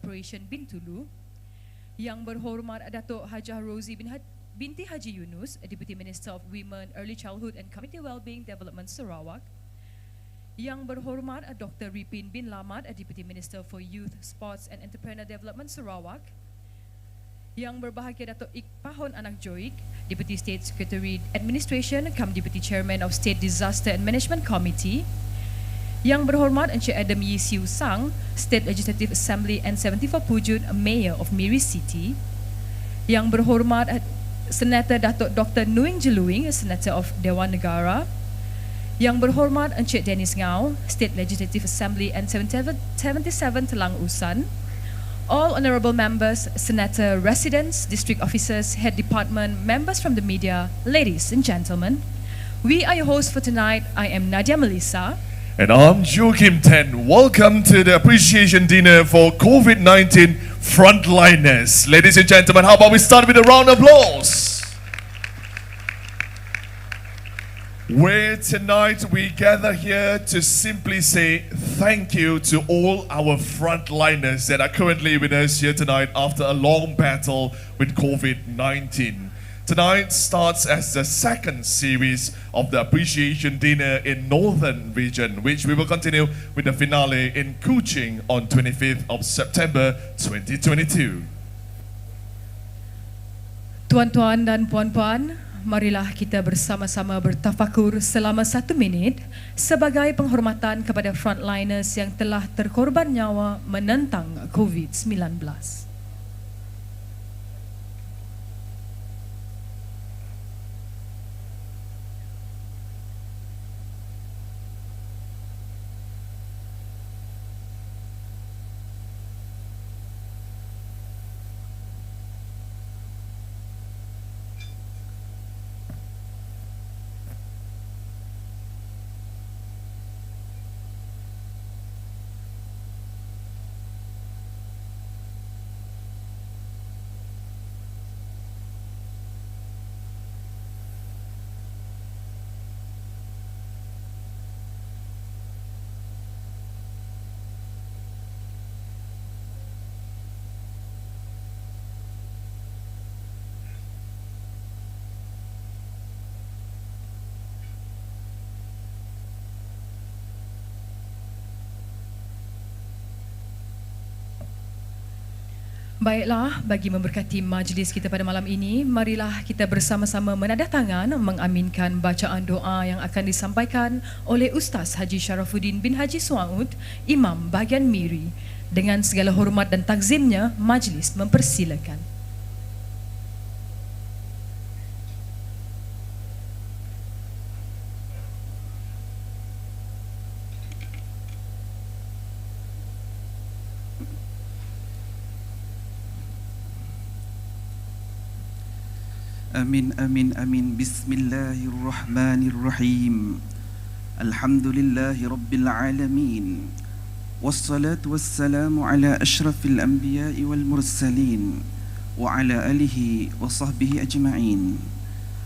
Corporation Bintulu, Yang Berhormat Datuk Hajah Rosie binti Haji Yunus, Deputy Minister of Women, Early Childhood and Community Wellbeing Development Sarawak, Yang Berhormat Dr. Ripin bin Lamat, Deputy Minister for Youth, Sports and Entrepreneur Development Sarawak, Yang Berbahagia Datuk Iqpahon Anak Joik, Deputy State Secretary Administration, Deputy Chairman of State Disaster and Management Committee, Yang Berhormat Encik Adam Yee Siu Sang, State Legislative Assembly and 74 Pujut Mayor of Miri City, Yang Berhormat Senator Datuk Dr. Nuing Jeluing, Senator of Dewan Negara, Yang Berhormat Encik Dennis Ngau, State Legislative Assembly and 77 Telang Usan, all honourable members, senator, residents, district officers, head department, members from the media, ladies and gentlemen, we are your hosts for tonight. I am Nadia Melissa. And I'm Joachim Ten. Welcome to the appreciation dinner for COVID-19 frontliners. Ladies and gentlemen, how about we start with a round of applause? Where tonight we gather here to simply say thank you to all our frontliners that are currently with us here tonight after a long battle with COVID-19. Tonight starts as the second series of the appreciation dinner in Northern Region, which we will continue with the finale in Kuching on 25th of September 2022. Tuan-tuan dan puan-puan, marilah kita bersama-sama bertafakur selama 1 minit sebagai penghormatan kepada frontliners yang telah terkorban nyawa menentang COVID-19. Baiklah, bagi memberkati majlis kita pada malam ini, marilah kita bersama-sama menadah tangan mengaminkan bacaan doa yang akan disampaikan oleh Ustaz Haji Sharafuddin bin Haji Suaud, Imam bahagian Miri. Dengan segala hormat dan takzimnya, majlis mempersilakan. Amin, amin, amin. Bismillahirrahmanirrahim. Alhamdulillahi Rabbil Alamin. Wassalatu wassalamu ala ashrafil anbiya'i wal mursalin wa ala alihi wa sahbihi ajma'in.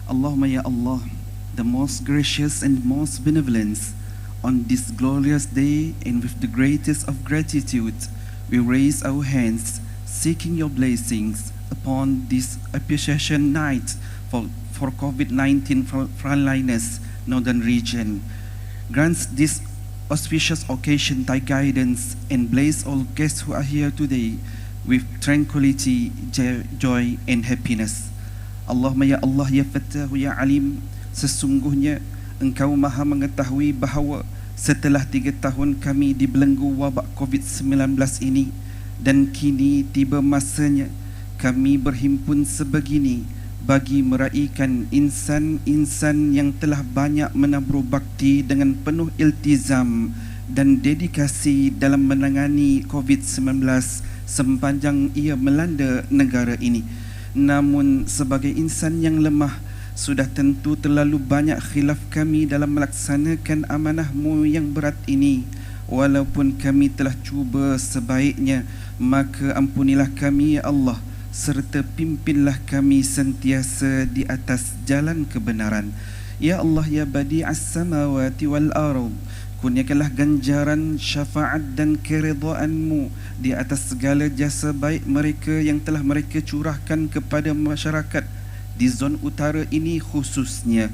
Allahumma ya Allah, the most gracious and most benevolent, on this glorious day and with the greatest of gratitude, we raise our hands seeking your blessings upon this appreciation night for COVID-19 frontliners Northern Region. Grants this auspicious occasion thy guidance and bless all guests who are here today with tranquility, joy and happiness. Allahumma ya Allah ya Fattahu ya Alim, sesungguhnya Engkau maha mengetahui bahawa setelah 3 tahun kami dibelenggu wabak COVID-19 ini dan kini tiba masanya kami berhimpun sebegini bagi meraihkan insan-insan yang telah banyak menabur bakti dengan penuh iltizam dan dedikasi dalam menangani COVID-19 sepanjang ia melanda negara ini. Namun sebagai insan yang lemah, sudah tentu terlalu banyak khilaf kami dalam melaksanakan amanahmu yang berat ini. Walaupun kami telah cuba sebaiknya, maka ampunilah kami ya Allah, serta pimpinlah kami sentiasa di atas jalan kebenaran. Ya Allah ya badi'as samawati wal ardh, Kurniakanlah ganjaran, syafaat dan keridhaan-Mu di atas segala jasa baik mereka yang telah mereka curahkan kepada masyarakat di Zon Utara ini khususnya.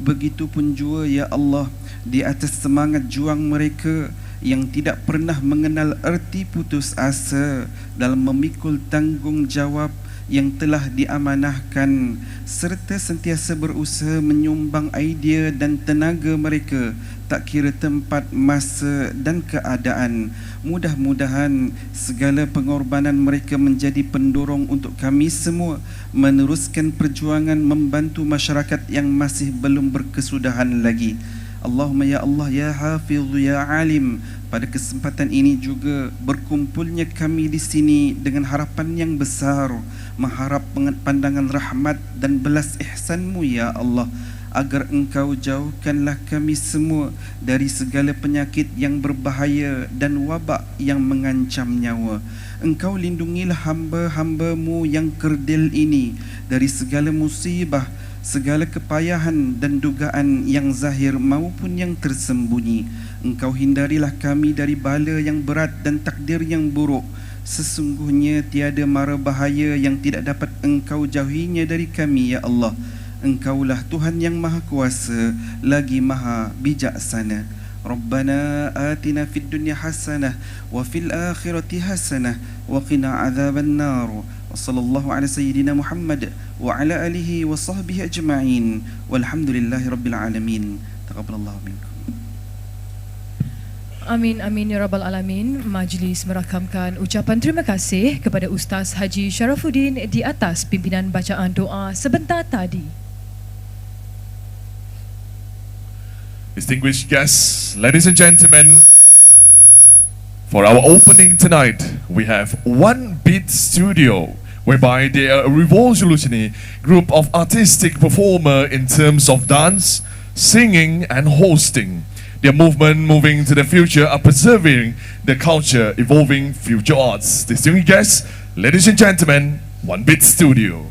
Begitupun jua ya Allah di atas semangat juang mereka yang tidak pernah mengenal erti putus asa dalam memikul tanggungjawab yang telah diamanahkan, serta sentiasa berusaha menyumbang idea dan tenaga mereka tak kira tempat, masa dan keadaan. Mudah-mudahan segala pengorbanan mereka menjadi pendorong untuk kami semua meneruskan perjuangan membantu masyarakat yang masih belum berkesudahan lagi. Allahumma ya Allah ya Hafiz ya Alim. Pada kesempatan ini juga berkumpulnya kami di sini dengan harapan yang besar, mengharap pandangan rahmat dan belas ihsan-Mu ya Allah, agar Engkau jauhkanlah kami semua dari segala penyakit yang berbahaya dan wabak yang mengancam nyawa. Engkau lindungilah hamba-hamba-Mu yang kerdil ini dari segala musibah, segala kepayahan dan dugaan yang zahir maupun yang tersembunyi. Engkau hindarilah kami dari bala yang berat dan takdir yang buruk. Sesungguhnya tiada mara bahaya yang tidak dapat Engkau jauhinya dari kami ya Allah. Engkaulah Tuhan yang Maha Kuasa lagi Maha Bijaksana. Rabbana atina fid dunya hasanah wa fil akhirati hasanah wa qina adzaban nar. Wa sallallahu ala sayyidina Muhammad wa ala alihi wa sahbihi ajma'in. Walhamdulillahi rabbil alamin. Taqabbalallahu minkum. Amin, amin ya Rabbal Alamin. Majlis merakamkan ucapan terima kasih kepada Ustaz Haji Sharafuddin di atas pimpinan bacaan doa sebentar tadi. Distinguished guests, ladies and gentlemen, for our opening tonight, we have One Beat Studio, whereby they are a revolutionary group of artistic performer in terms of dance, singing and hosting. Their movement moving to the future are preserving the culture, evolving future arts. Distinguished guests, ladies and gentlemen, One Beat Studio.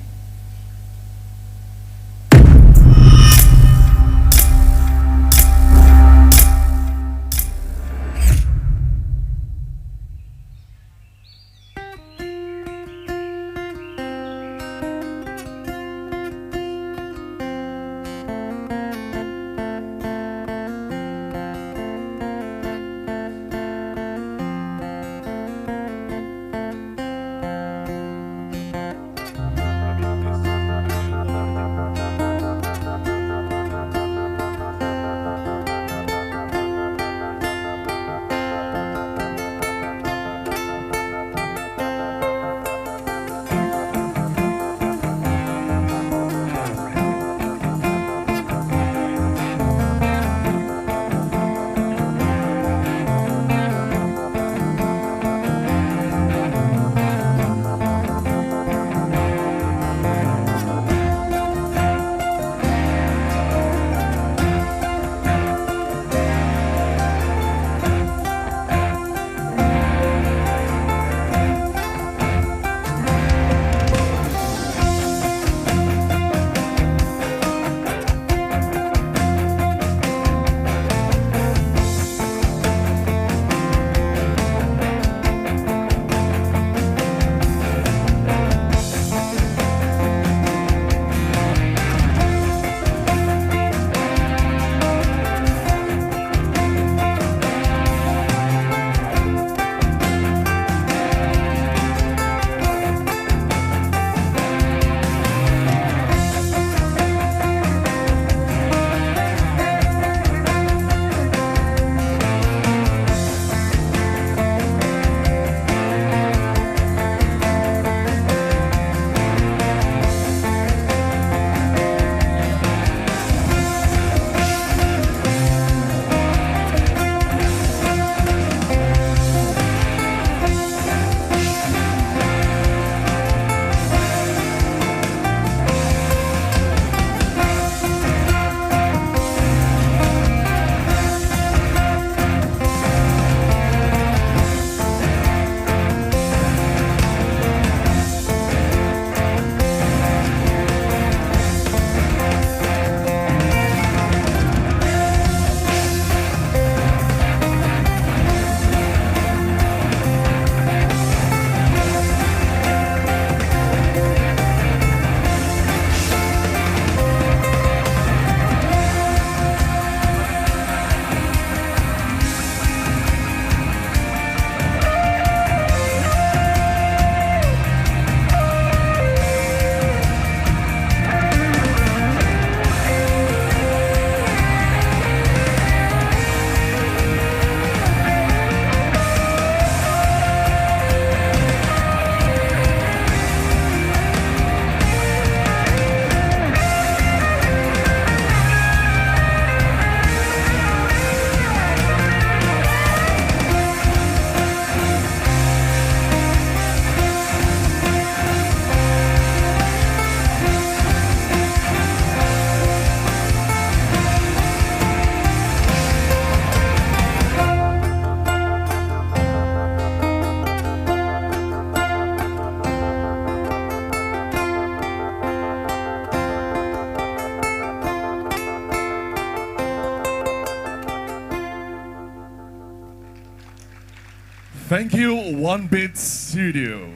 Thank you, One Bit Studio.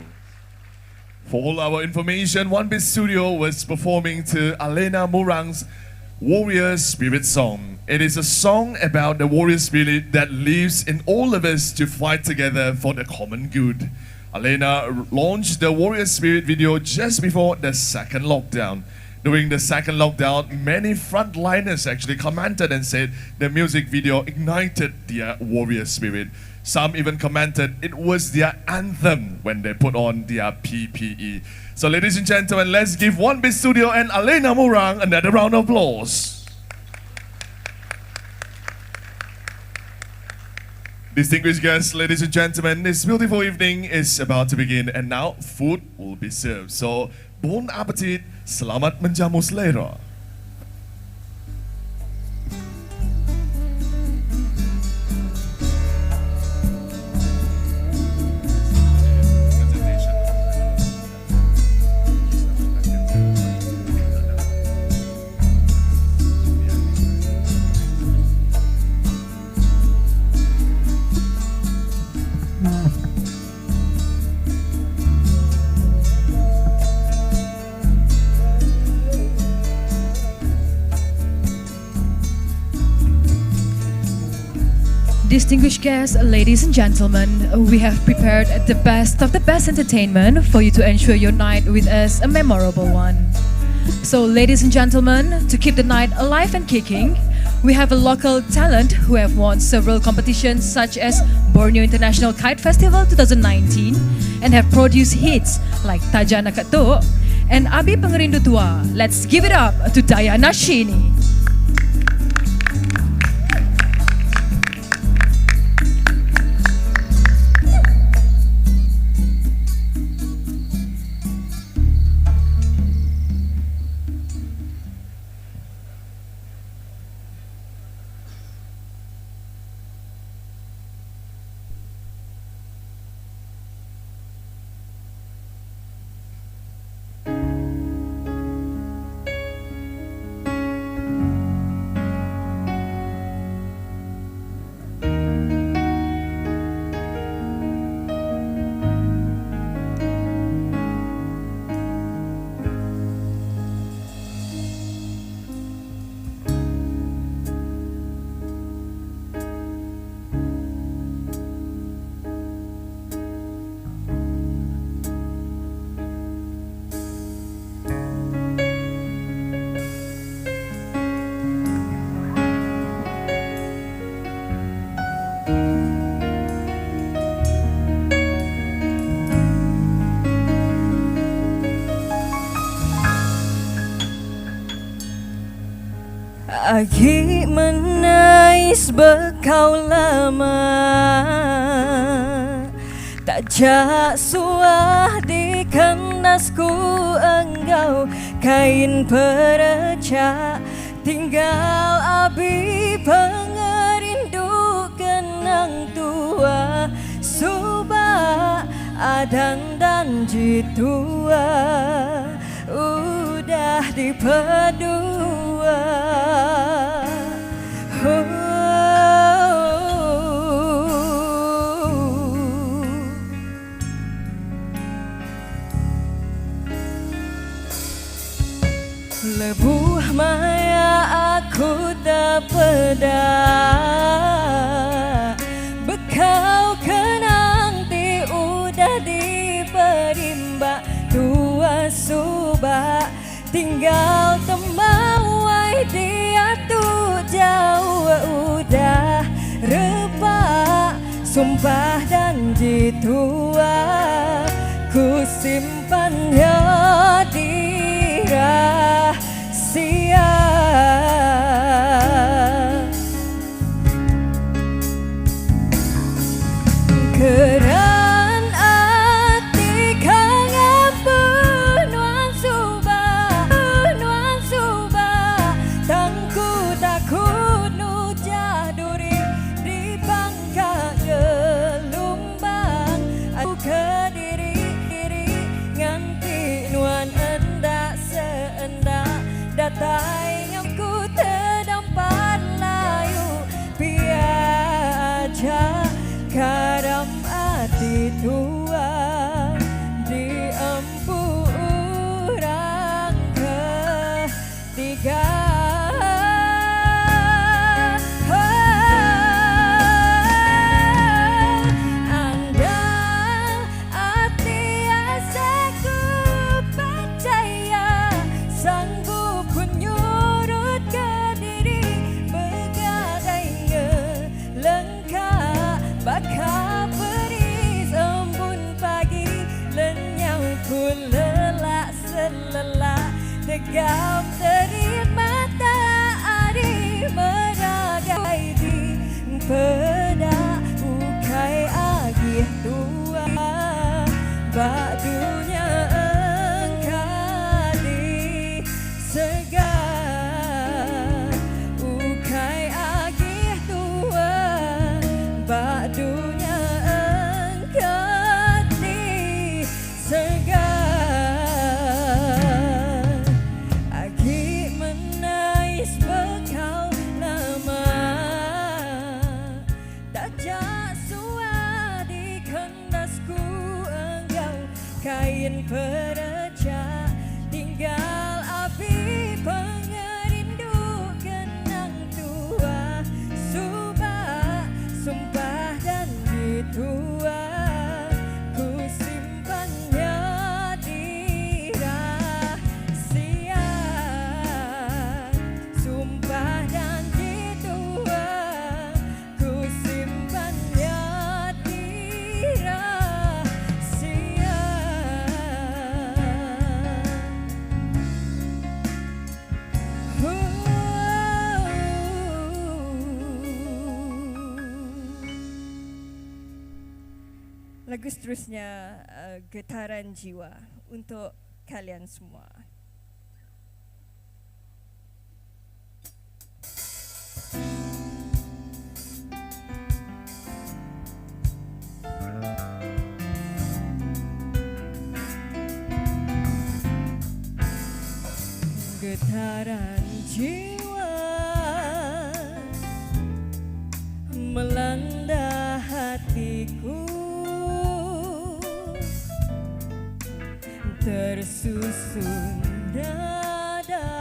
For all our information, One Bit Studio was performing to Alena Murang's Warrior Spirit song. It is a song about the warrior spirit that lives in all of us to fight together for the common good. Alena launched the Warrior Spirit video just before the second lockdown. During the second lockdown, many frontliners actually commented and said the music video ignited their warrior spirit. Some even commented it was their anthem when they put on their PPE. So ladies and gentlemen, let's give One Bit Studio and Alena Murang another round of applause. Distinguished guests, ladies and gentlemen, this beautiful evening is about to begin and now food will be served. So, bon appetit, selamat menjamu selera. Distinguished guests, ladies and gentlemen, we have prepared the best of the best entertainment for you to ensure your night with us a memorable one. So, ladies and gentlemen, to keep the night alive and kicking, we have a local talent who have won several competitions such as Borneo International Kite Festival 2019 and have produced hits like Tajana Kato and Abi Pengerindu Tua. Let's give it up to Diana Shini. Lagi menais bekau lama, tak jak suah di kandasku engkau, kain perecak tinggal abi pengerindu kenang tua, subah adang dan jitua udah dipedua. Lebuh maya aku tak peda, bekau kenang ti udah diperimba, tua subah tinggal temawai dia tuh jauh udah repa, sumpah dan jitua ku simpan ya di rahasia. Keran ati kang ampun wan subah, tangku takut nujah duri di bangka gelombang, aku kediri nganti terlelap tegam terima taari meragai di peda ukai agih tua badunya engkali segar ukai agih tua badunya engkali segar agi menais bekal lama tak jasua di kandasku engkau kain pereca tinggal api pengerindu kenang tua sumpah dan ditua ku simpannya di rahasia sumpah dan ditua ku simpannya di rahasia. Lagu seterusnya Getaran Jiwa untuk kalian semua. Getaran jiwa melanda hatiku tersusun dada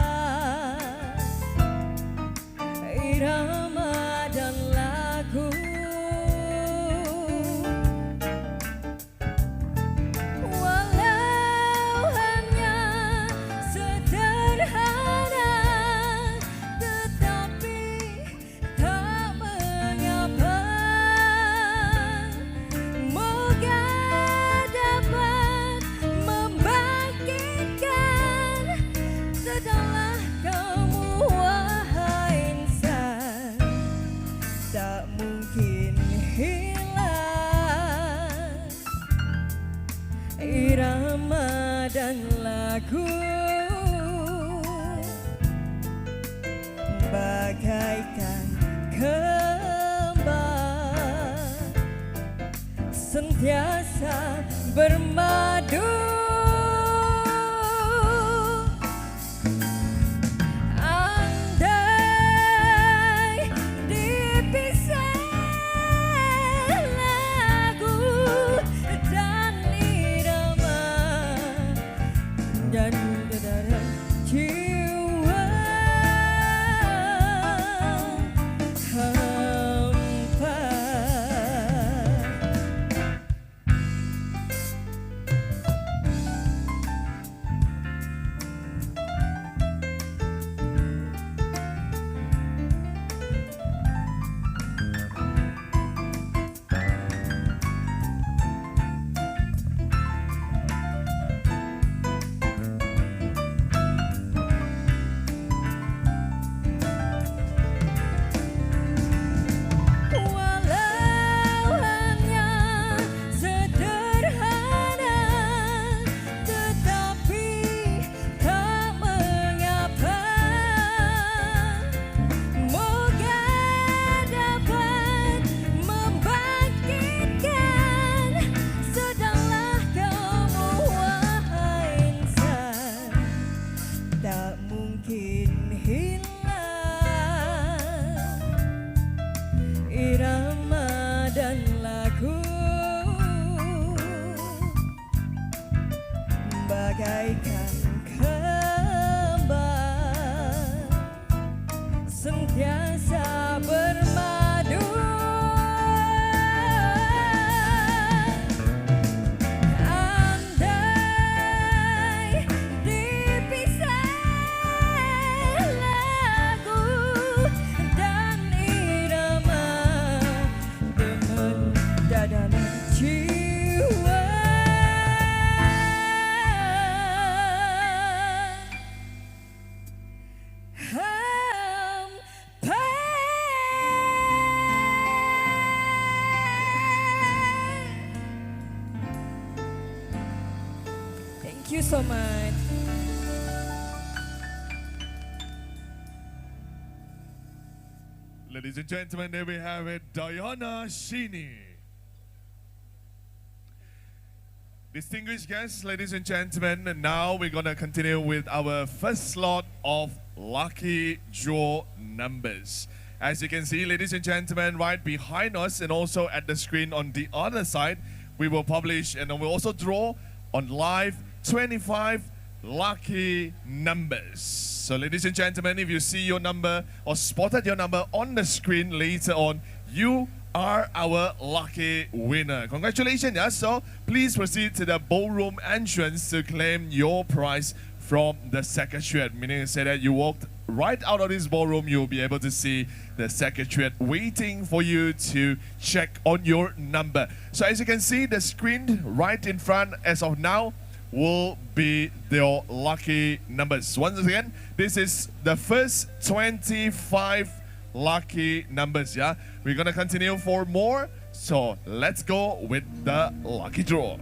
irama dan lagu walau hanya sederhana tetapi tak mengapa moga dapat membangkitkan sedalah kamu wahai insan tak mungkin hilang irama dan lagu bagaikan kembang sentiasa bermadu andai dipisah lagu dan irama dan getaran jiwa hampa. Walau hanya sederhana tetapi tak mengapa moga dapat membangkitkan sedalah kamu wahai insan tak mungkin hilang irama dan lagu bagaikan kembang sentiasa bermadu andai dipisah lagu dan irama dengan dadana jiwa Thank you so much. Ladies and gentlemen, there we have it, Diana Sheeny. Distinguished guests, ladies and gentlemen, and now we're going to continue with our first slot of lucky draw numbers. As you can see, ladies and gentlemen, right behind us and also at the screen on the other side, we will publish and we'll also draw on live 25 lucky numbers. So ladies and gentlemen, if you see your number or spotted your number on the screen later on, you are our lucky winner. Congratulations, yeah? So please proceed to the ballroom entrance to claim your prize from the secretariat. Meaning to say that you walked right out of this ballroom, you'll be able to see the secretariat waiting for you to check on your number. So as you can see, the screen right in front as of now will be your lucky numbers. Once again, this is the first 25 lucky numbers, yeah? We're gonna continue for more, so let's go with the lucky draw.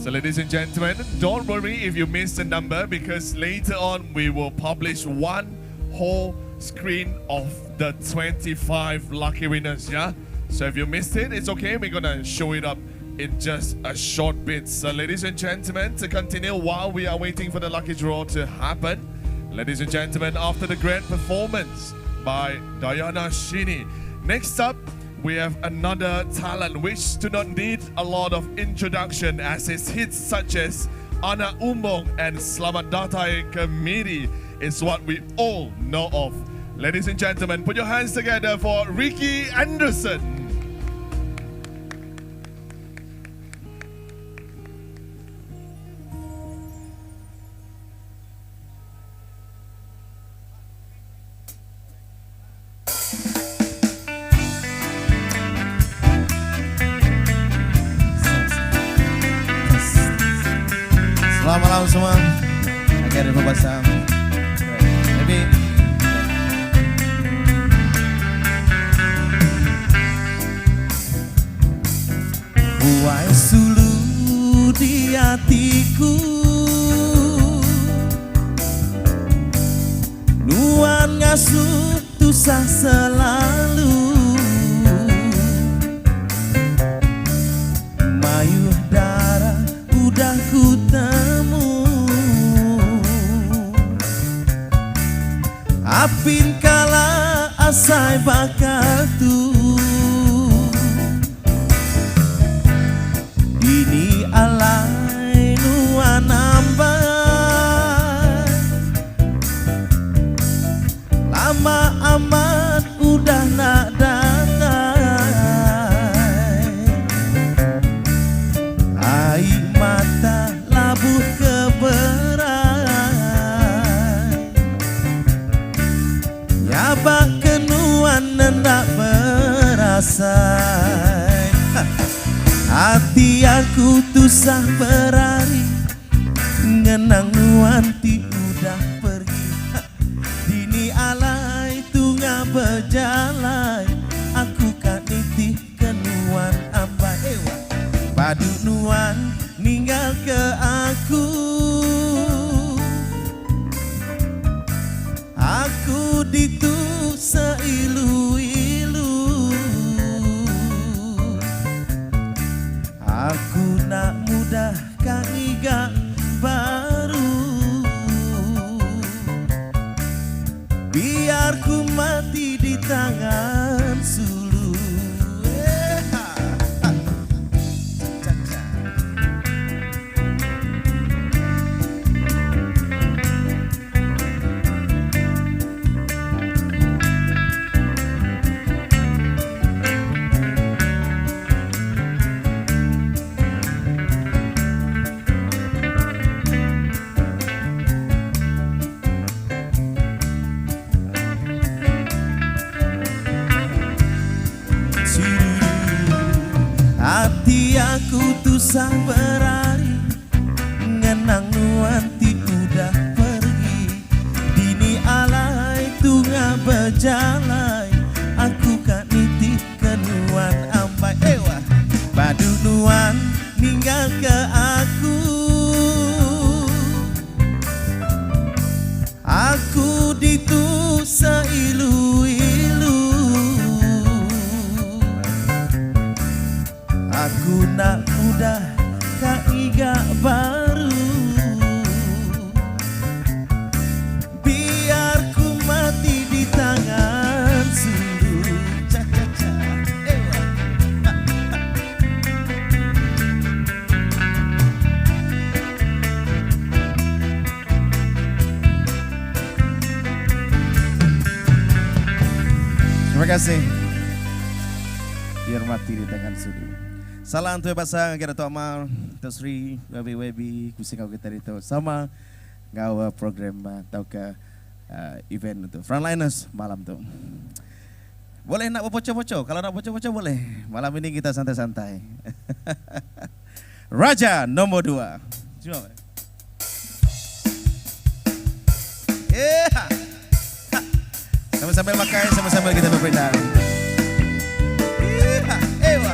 So ladies and gentlemen, don't worry if you missed the number, because later on we will publish one whole screen of the 25 lucky winners, yeah? So if you missed it, it's okay, we're gonna show it up in just a short bit. So ladies and gentlemen, to continue while we are waiting for the lucky draw to happen, ladies and gentlemen, after the grand performance by Diana Sheeny, next up, we have another talent which do not need a lot of introduction, as his hits such as Anak Umbong and Selamat Datang Kemiri is what we all know of. Ladies and gentlemen, put your hands together for Ricky Anderson. Selamat malam semua. Agar berbahasa. Maybe. Buai sulu di hatiku, nuan ngasuh tusah selalu, mayuh darah udah ku temu, apin kala asai bakal tu, ini alai nuan nambah, lama amat udah nak datang, air mata labuh keberai, nyabak kenuan nendak berasai. Hati aku tusah berari, ngenang nuanti udah pergi, dini alai tunga berjalan, aku kan nitih kenuan ambai, padu nuan ninggal ke aku, aku ditu seilu-ilu, aku nak mudah kaniga baru, biar ku mati di tangan sulu. Hati aku tusah berari, ngenang nuanti udah pergi. Dini alai tunga berjalai, aku kak nitih ke nuan ampai. Ewa badu nuan ninggal ke aku. Aku ditu seilu-ilu, aku nak mudah kak iga baru. Biar ku mati di tangan sulu. Ca-ca-ca. Ewa. Terima kasih. Biar mati di tangan sulu. Salam tuh pasang kira tu amal Tosri webi kusing kau kita itu sama gawa program atau ke event itu frontliners malam tuh. Boleh nak poco-poco? Kalau nak poco-poco boleh. Malam ini kita santai-santai. Raja nomor 2. Cuma. Sambil-sambil makan, sambil-sambil kita berpindah. Ewa.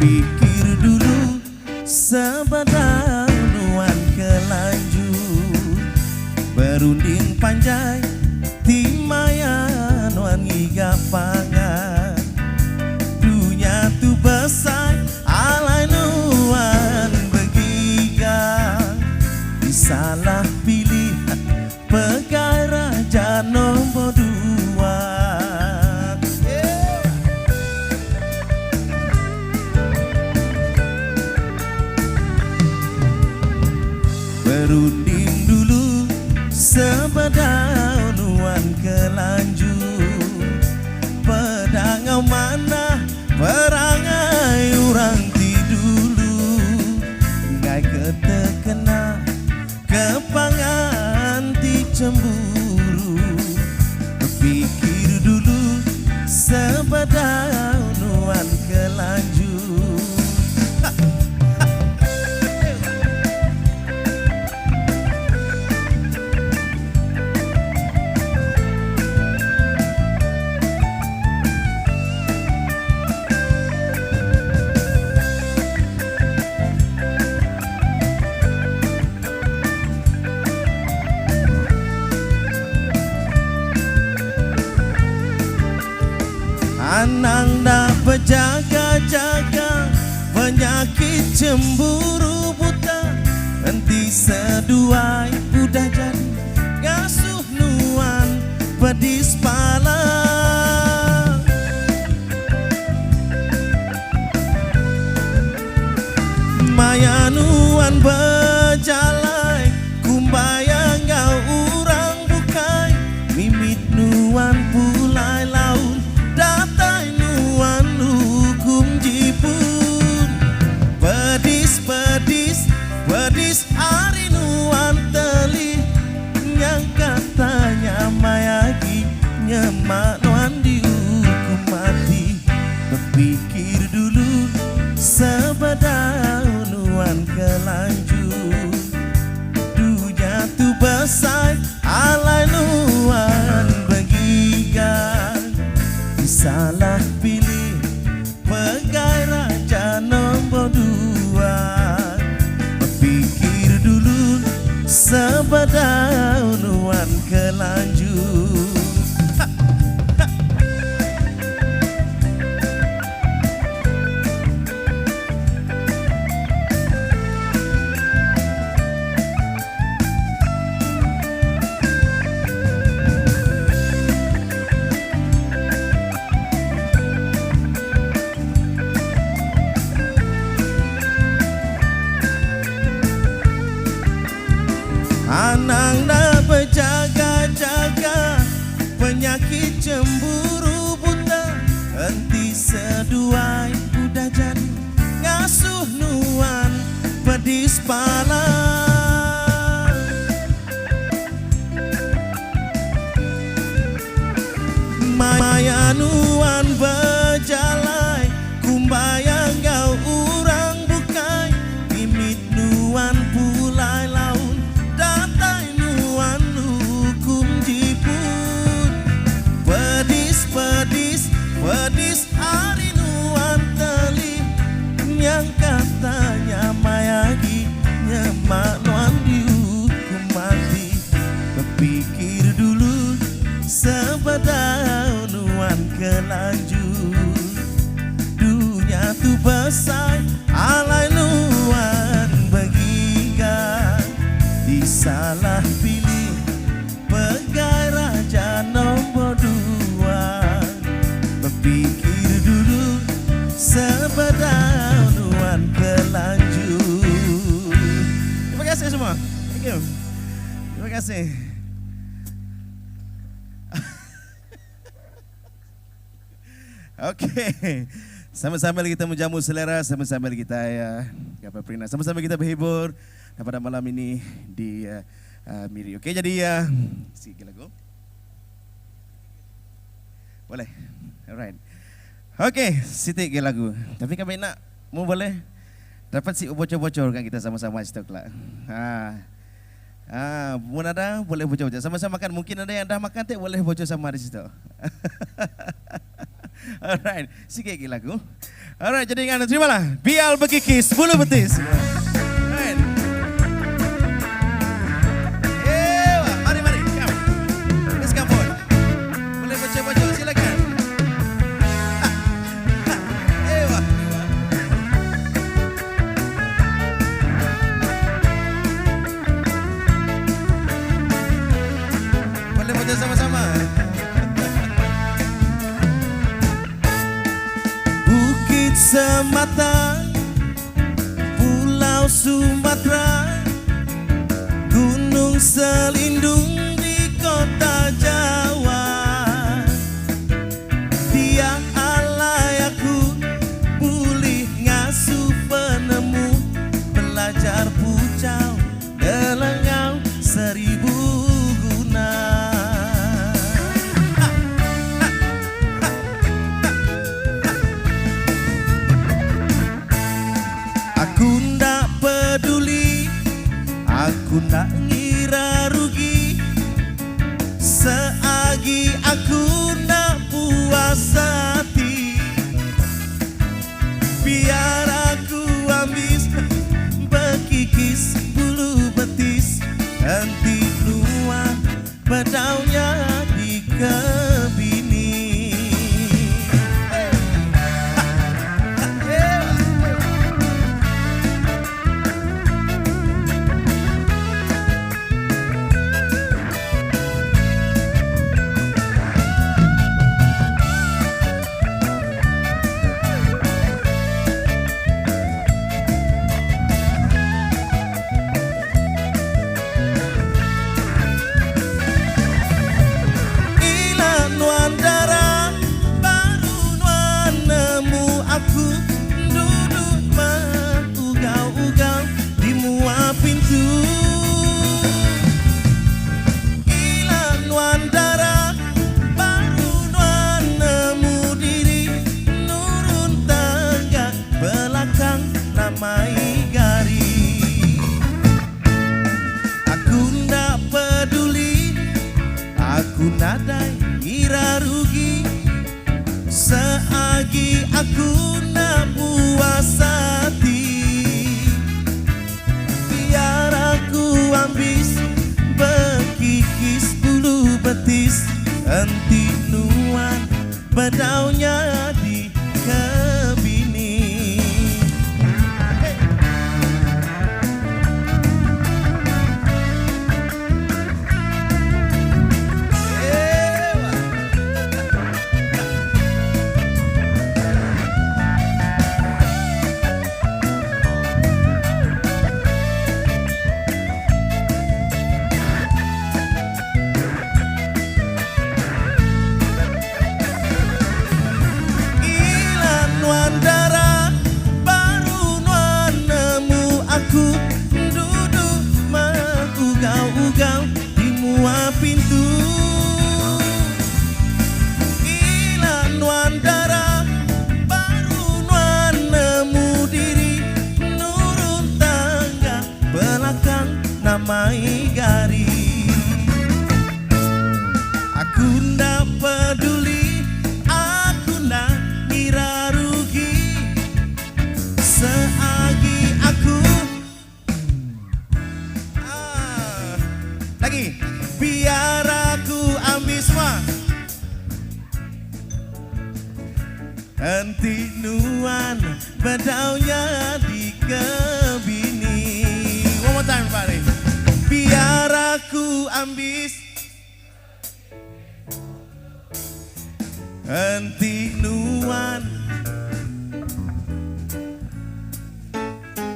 Pikir dulu sebentar nuan kelanjut, berunding panjai timayan nuan iga pangan. Dunia tu besar alai nuan begigang, disalah pilih pegai raja nombor 2. Berunding dulu sebedau nuan kelanjut, pedang mana perangai orang ti dulu, ngai ketekena kepangan ti cemburu. Berpikir dulu sebedau nuan kelanjut. Anang dah berjaga-jaga, penyakit cemburu buta. Henti seduai udah jadi ngasuh nuan pedis pala. Maya nuan berjalai, kumbayang ngau urang bukai. Mimit nuan pulai laut, datai nuan hukum jipun. Pedis hari nuan teli, yang katanya mayagi nyemak nuan dihukum mati. Berpikir dulu sebedau nuan kelanjut, dunia tu besar alai nuan begigan. Salah pilih pegai raja nombor 2. Nang na berjaga-jaga penyakit cemburu buta henti seduai udah jadi ngasuh nuan pedis pala maya nuan berjalai kumbayang gau urang bukai imit nuan pulai laun datai nuan hukum jiput pedis pedis pedis hari nuan teli yang katanya mayagi nyemak nuan dihukum mati berpikir dulu sebedau nuan kelanjut dunia tu besar alai nuan begigan disalah pilih pegai raja nombor dua berpikir dulu sebedau nuan kelanjut. Terima kasih semua. Thank you. Terima kasih. Okey. Sama-sama kita menjamu selera, sama-sama kita sama-sama kita berhibur pada malam ini di Miri. Okey, jadi sikit lagu. Boleh. Alright. Okey, sikit lagu. Tapi kami nak mau boleh dapat si bocor-bocor kan kita sama-sama stok lah. Mun ada boleh bocor-bocor. Sama-sama makan. Mungkin ada yang dah makan tak boleh bocor sama di situ. Alright, sikit lagi lagu. Alright, jadi ingat terimalah. Bial berkikis bulu betis. Alright. Mari, come. Let's come on. Boleh baca-baca, silakan. Boleh baca sama-sama. Semata Pulau Sumatera Gunung selindung di kota Jawa Dia alai aku pulih ngasuh penemu Belajar pucau delengau seribu guna Aku ndak peduli, aku ndak ngira rugi Seagi aku ndak puas hati Biar aku ambis berkikis bulu betis Henti nuan bedaunya di kebini nadai kira rugi seagi aku nak puas hati biar aku ambis berkikis bulu betis henti nuan bedaunya di kebini. Henti nuan bedaunya di kebini. One more time everybody. Biar aku ambis. Henti nuan.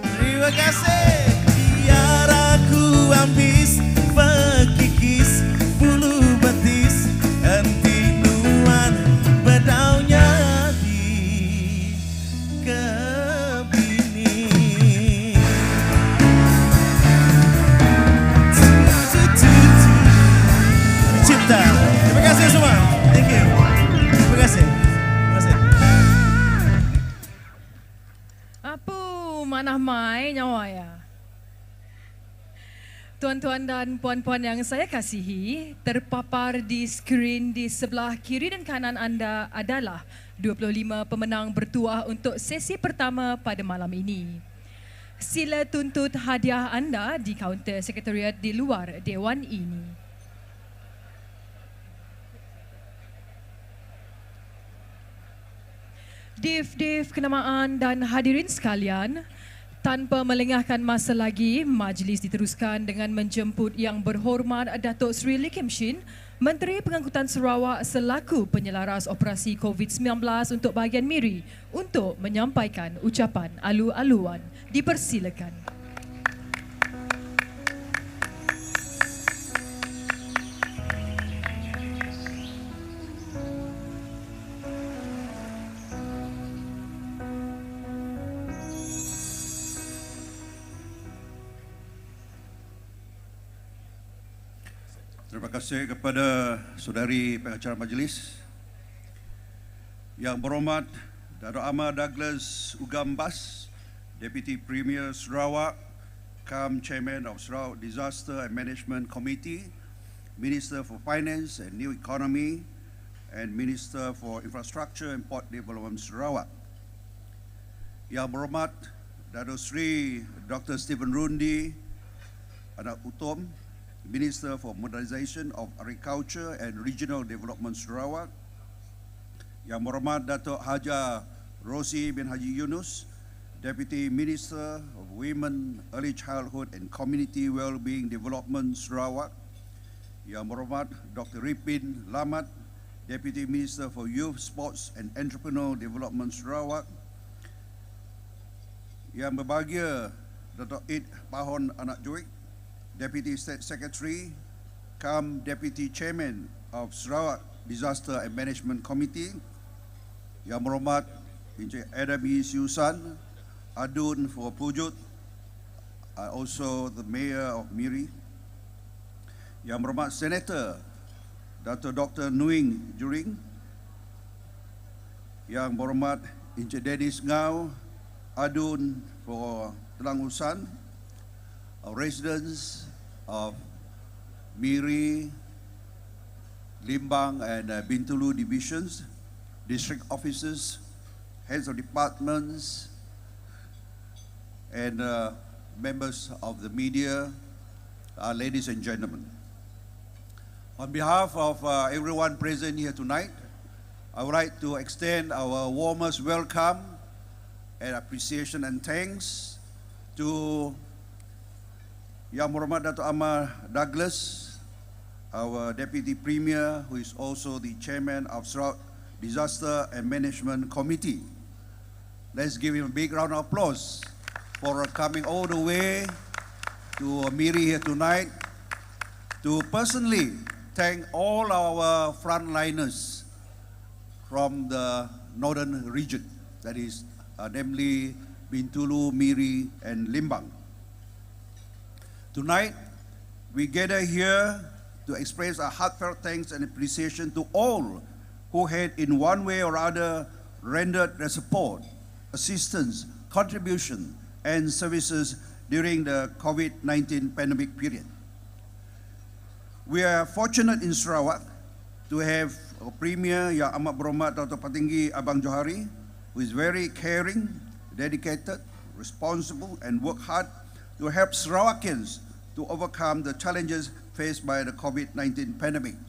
Terima kasih. Biar aku ambis pekikis bulu betis. Henti nuan bedaunya di kebini. Cipta. Terima kasih semua. Thank you. Terima kasih. Terima kasih. Apa manah mai nyawa ya? Tuan-tuan dan puan-puan yang saya kasihi, terpapar di skrin di sebelah kiri dan kanan anda adalah 25 pemenang bertuah untuk sesi pertama pada malam ini. Sila tuntut hadiah anda di kaunter sekretariat di luar dewan ini. Div-div kenamaan dan hadirin sekalian, tanpa melengahkan masa lagi, majlis diteruskan dengan menjemput Yang Berhormat Datuk Seri Lee Kim Shin, Menteri Pengangkutan Sarawak selaku penyelaras operasi COVID-19 untuk bahagian Miri untuk menyampaikan ucapan alu-aluan. Dipersilakan. Terima kasih kepada saudari pengacara majlis. Yang Berhormat Datuk Amar Douglas Ugambas, Deputy Premier Sarawak, cum Chairman of Sarawak Disaster and Management Committee, Minister for Finance and New Economy, and Minister for Infrastructure and Port Development Sarawak. Yang Berhormat Datuk Seri Dr. Stephen Rundi, Anak Utom, Minister for Modernisation of Agriculture and Regional Development Sarawak. Yang Berhormat Datuk Haja Rosi bin Haji Yunus, Deputy Minister of Women, Early Childhood and Community Wellbeing Development Sarawak. Yang Berhormat Dr. Ripin Lamat, Deputy Minister for Youth, Sports and Entrepreneurial Development Sarawak. Yang berbahagia Datuk Id Pahon Anak Juik, Deputy State Secretary, cum Deputy Chairman of Sarawak Disaster and Management Committee. Yang Berhormat Encik Adam Yusan, Adun for Pujut, also the Mayor of Miri. Yang Berhormat Senator Dato Dr. Nuing Juring. Yang Berhormat Encik Dennis Ngau, Adun for Telang Usan, residents of Miri, Limbang and Bintulu divisions, district officers, heads of departments, and members of the media, ladies and gentlemen. On behalf of everyone present here tonight, I would like to extend our warmest welcome and appreciation and thanks to Yang Berhormat Datuk Amar Douglas, our Deputy Premier, who is also the Chairman of Sarawak Disaster and Management Committee. Let's give him a big round of applause for coming all the way to Miri here tonight to personally thank all our frontliners from the northern region, that is namely Bintulu, Miri and Limbang. Tonight, we gather here to express our heartfelt thanks and appreciation to all who had in one way or other rendered their support, assistance, contribution, and services during the COVID-19 pandemic period. We are fortunate in Sarawak to have a Premier Yang Amat Berhormat Dr. Patinggi Abang Johari, who is very caring, dedicated, responsible, and work hard to help Sarawakians to overcome the challenges faced by the COVID-19 pandemic.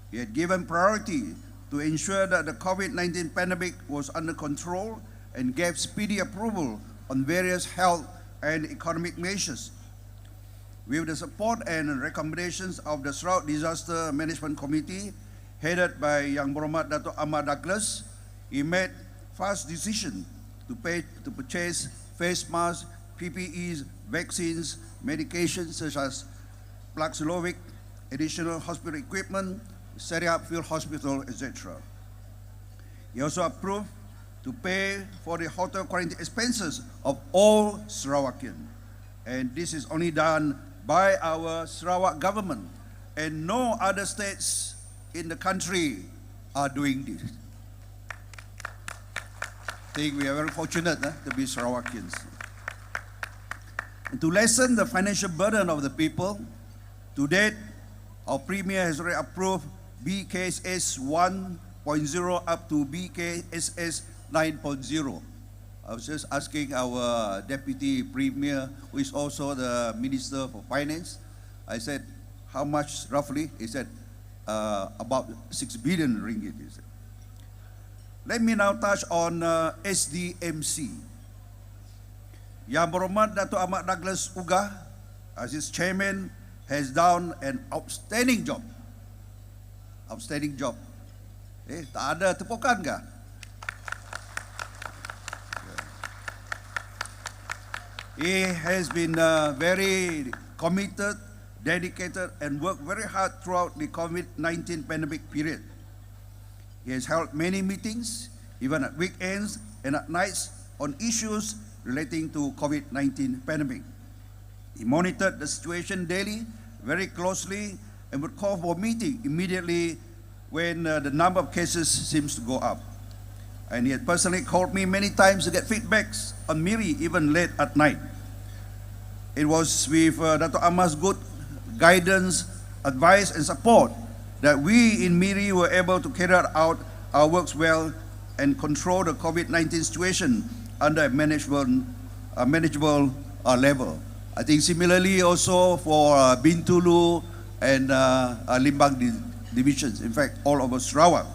He had given priority to to ensure that the COVID-19 pandemic was under control and gave speedy approval on various health and economic measures. With the support and recommendations of the Sarawak Disaster Management Committee, headed by Yang Berhormat Dato' Ahmad Douglas, he made fast decision to purchase face masks, PPEs, vaccines, medications such as Paxlovid, additional hospital equipment, setting up field hospital, etc. He also approved to pay for the hotel quarantine expenses of all Sarawakians. And this is only done by our Sarawak government, and no other states in the country are doing this. I think we are very fortunate to be Sarawakians. And to lessen the financial burden of the people, to date, our Premier has already approved BKSS 1.0 up to BKSS 9.0. I was just asking our Deputy Premier, who is also the Minister for Finance, I said, how much roughly? He said, about 6 billion ringgit. He said. Let me now touch on SDMC. Yang Berhormat Dato' Ahmad Douglas Uga, as its chairman, has done an outstanding job. Outstanding job. Tak ada tepukan kah? He has been very committed, dedicated, and worked very hard throughout the COVID-19 pandemic period. He has held many meetings, even at weekends and at nights, on issues relating to COVID-19 pandemic. He monitored the situation daily, very closely, and would call for a meeting immediately when the number of cases seems to go up. And he had personally called me many times to get feedbacks on Miri, even late at night. It was with Dato' Ahmad's good guidance, advice, and support that we in Miri were able to carry out our works well and control the COVID-19 situation under a manageable level. I think similarly also for Bintulu and Limbang divisions, in fact, all over Sarawak.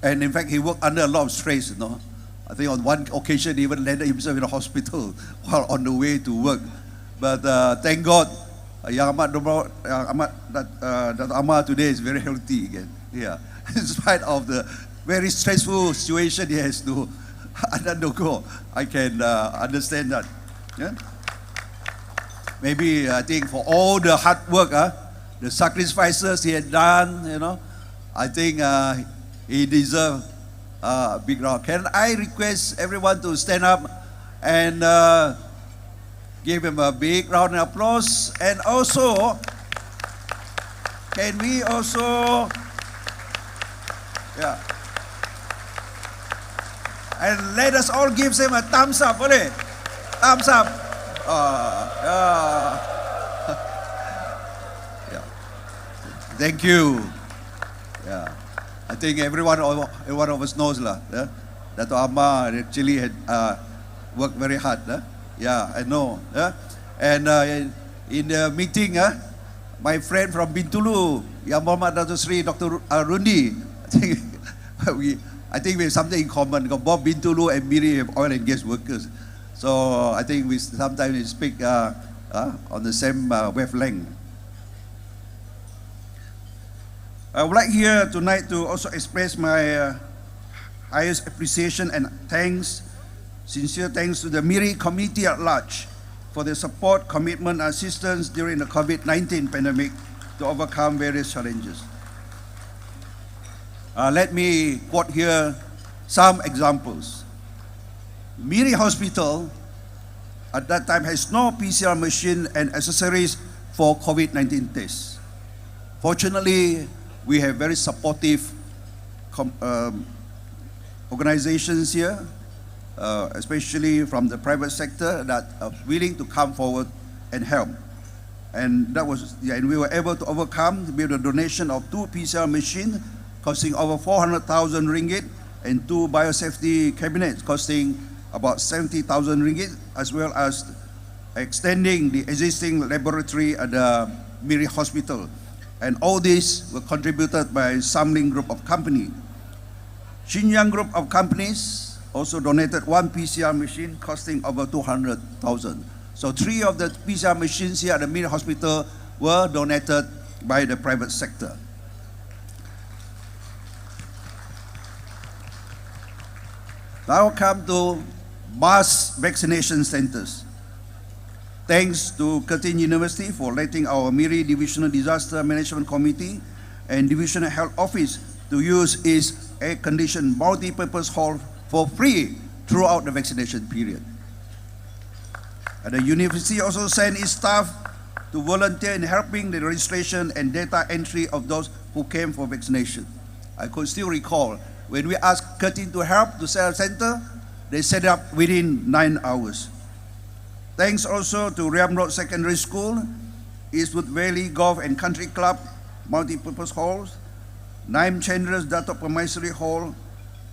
And in fact, he worked under a lot of stress, you know. I think on one occasion, he even landed himself in a hospital while on the way to work. But thank God, Dato' Ahmad today is very healthy again. Yeah, in spite of the very stressful situation he has to undergo, I can understand that. Yeah? Maybe I think for all the hard work, the sacrifices he had done, you know, I think he deserves a big round. Can I request everyone to stand up and give him a big round of applause? And also, can we also, yeah, and let us all give him a thumbs up, boleh? Thumbs up. Yeah. Thank you. Yeah. I think every one of us knows lah. Yeah? Dato' Ahmad actually had worked very hard. Yeah, I know. Yeah? And in the meeting, my friend from Bintulu, Yang Berhormat Dato' Sri Dr. Rundi, I think we have something in common. Both Bintulu and Miri have oil and gas workers. So I think we sometimes speak on the same wavelength. I would like here tonight to also express my highest appreciation and thanks, sincere thanks to the Miri community at large for their support, commitment, and assistance during the COVID-19 pandemic to overcome various challenges. Let me quote here some examples. Miri Hospital at that time has no PCR machine and accessories for COVID-19 tests. Fortunately, we have very supportive organizations here, especially from the private sector that are willing to come forward and help. And that was, and we were able to overcome with the donation of 2 PCR machines costing over 400,000 ringgit and 2 biosafety cabinets costing about 70,000 ringgit, as well as extending the existing laboratory at the Miri Hospital. And all these were contributed by Samling Group of Company. Xinjiang Group of Companies also donated one PCR machine costing over 200,000. So 3 of the PCR machines here at the Mini Hospital were donated by the private sector. Now come to mass vaccination centers. Thanks to Curtin University for letting our Miri Divisional Disaster Management Committee and Divisional Health Office to use its air-conditioned multi-purpose hall for free throughout the vaccination period. And the university also sent its staff to volunteer in helping the registration and data entry of those who came for vaccination. I could still recall when we asked Curtin to help to set up a center, they set it up within 9 hours. Thanks also to Riam Road Secondary School, Eastwood Valley Golf and Country Club, multi-purpose halls, Naim Chandras Datuk Permaisuri Hall,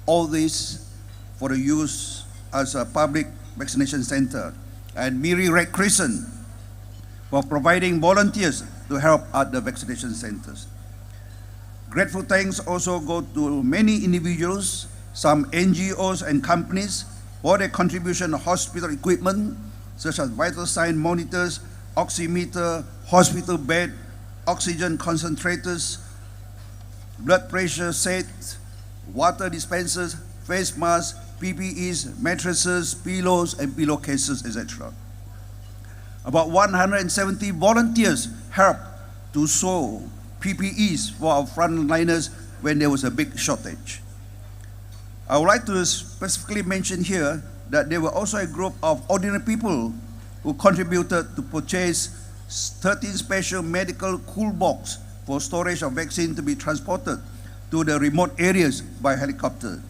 all this for the use as a public vaccination center. And Miri Red Crescent for providing volunteers to help at the vaccination centers. Grateful thanks also go to many individuals, some NGOs and companies for their contribution to hospital equipment, such as vital sign monitors, oximeter, hospital bed, oxygen concentrators, blood pressure sets, water dispensers, face masks, PPEs, mattresses, pillows, and pillowcases, etc. About 170 volunteers helped to sew PPEs for our frontliners when there was a big shortage. I would like to specifically mention here that there were also a group of ordinary people who contributed to purchase 13 special medical cool boxes for storage of vaccine to be transported to the remote areas by helicopter.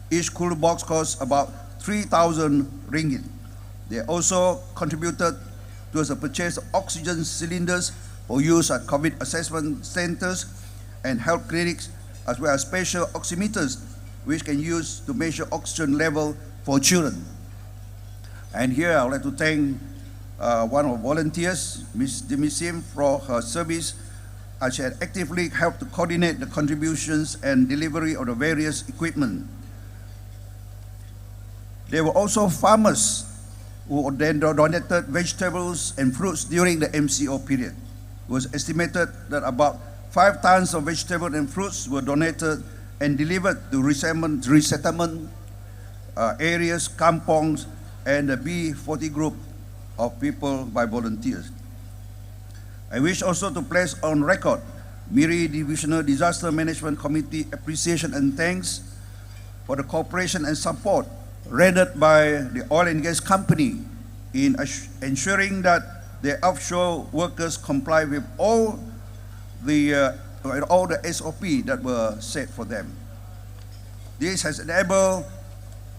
Each cool box cost about 3,000 ringgit. They also contributed towards the purchase of oxygen cylinders for use at COVID assessment centers and health clinics, as well as special oximeters which can use to measure oxygen level for children. And here I would like to thank one of our volunteers, Ms. Demisim, for her service, as she had actively helped to coordinate the contributions and delivery of the various equipment. There were also farmers who then donated vegetables and fruits during the MCO period. It was estimated that about 5 tons of vegetables and fruits were donated and delivered to resettlement areas, kampongs, and the B40 group of people by volunteers. I wish also to place on record Miri Divisional Disaster Management Committee appreciation and thanks for the cooperation and support rendered by the oil and gas company in ensuring that the offshore workers comply with all the SOP that were set for them. This has enabled